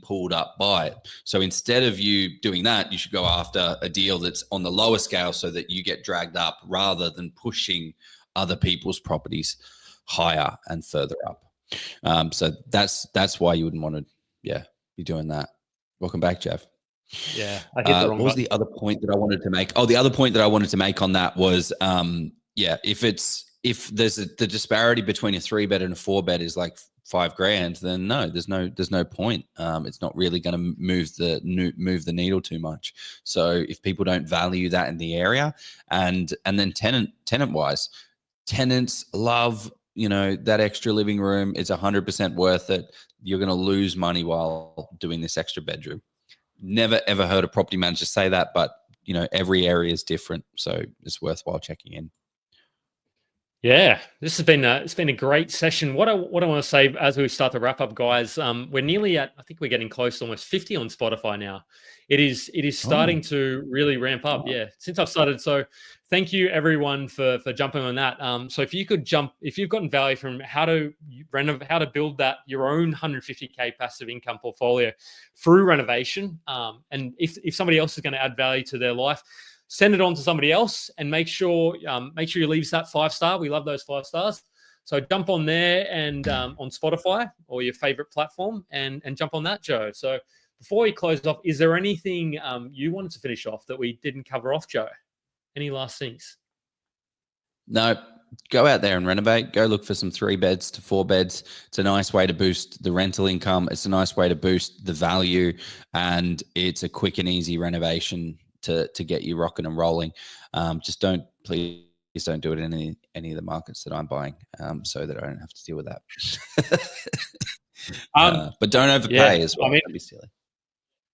pulled up by it. So instead of you doing that, you should go after a deal that's on the lower scale, so that you get dragged up rather than pushing other people's properties higher and further up. So that's why you wouldn't want to, be doing that. Welcome back, Jeff.
Yeah, I hit the wrong
what was the other point that I wanted to make? Oh, the other point that I wanted to make on that was, if there's the disparity between a 3-bed and a 4-bed is like $5,000, then no, there's no point. It's not really going to move the needle too much. So if people don't value that in the area, and then tenant wise, tenants love, that extra living room. It's 100% worth it. You're going to lose money while doing this extra bedroom. Never ever heard a property manager say that, but every area is different, so it's worthwhile checking in.
Yeah, this has been it's been a great session. What I want to say as we start to wrap up, guys, we're nearly at, I think we're getting close to almost 50 on Spotify now. It is starting to really ramp up. Yeah, since I've started. So thank you everyone for jumping on that. So if you've gotten value from how to build that your own 150K passive income portfolio through renovation, and if somebody else is going to add value to their life, send it on to somebody else, and make sure you leave that 5-star. We love those 5 stars. So jump on there and on Spotify or your favorite platform and jump on that, Joe. So before we close off, is there anything you wanted to finish off that we didn't cover off, Joe? Any last things?
No, go out there and renovate. Go look for some 3 beds to 4 beds. It's a nice way to boost the rental income. It's a nice way to boost the value, and it's a quick and easy renovation to get you rocking and rolling. Please don't do it in any of the markets that I'm buying, so that I don't have to deal with that. But don't overpay as well. Don't be silly.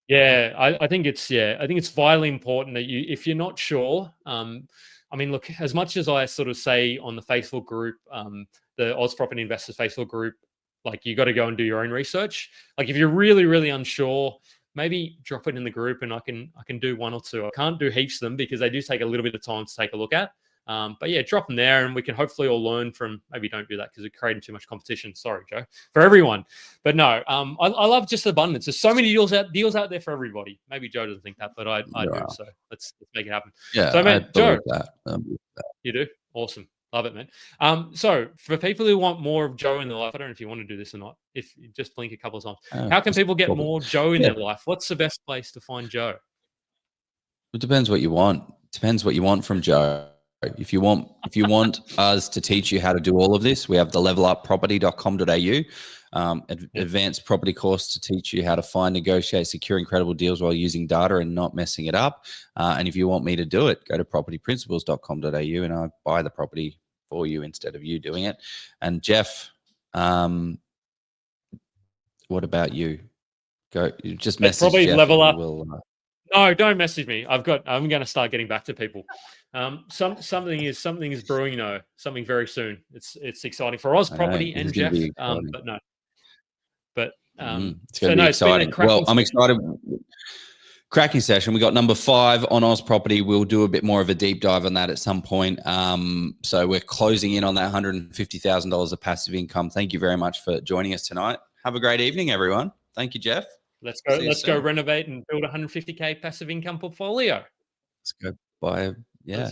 Yeah, I think it's vitally important that if you're not sure, look, as much as I sort of say on the Facebook group, the Oz Property Investors Facebook group, like, you got to go and do your own research. Like, if you're really, really unsure, maybe drop it in the group and I can do one or two. I can't do heaps of them because they do take a little bit of time to take a look at. But yeah, drop them there and we can hopefully all learn from. Maybe don't do that because we're creating too much competition. Sorry, Joe, for everyone. But no, I love just abundance. There's so many deals out there for everybody. Maybe Joe doesn't think that, but I do. So let's make it happen.
Yeah,
so man, Joe,
that.
you do? Awesome. Love it, man. So for people who want more of Joe in their life, I don't know if you want to do this or not. If you just blink a couple of times, how can people get more Joe in their life? What's the best place to find Joe?
It depends what you want. Depends what you want from Joe. If you want us to teach you how to do all of this, we have the levelupproperty.com.au, advanced property course to teach you how to find, negotiate, secure incredible deals while using data and not messing it up. And if you want me to do it, go to propertyprinciples.com.au and I buy the property for you instead of you doing it. And Jef, what about you? Go, you just message
probably
Jef
level up.
No,
don't message me. I'm going to start getting back to people. Something is brewing. Something very soon. It's exciting for Oz Property and Jef.
It's going to be exciting. Well, I'm excited. Cracking session. We got number 5 on Oz Property. We'll do a bit more of a deep dive on that at some point. So we're closing in on that $150,000 of passive income. Thank you very much for joining us tonight. Have a great evening, everyone. Thank you, Jef.
Let's go renovate and build a $150K passive income portfolio.
Let's go buy. Yeah.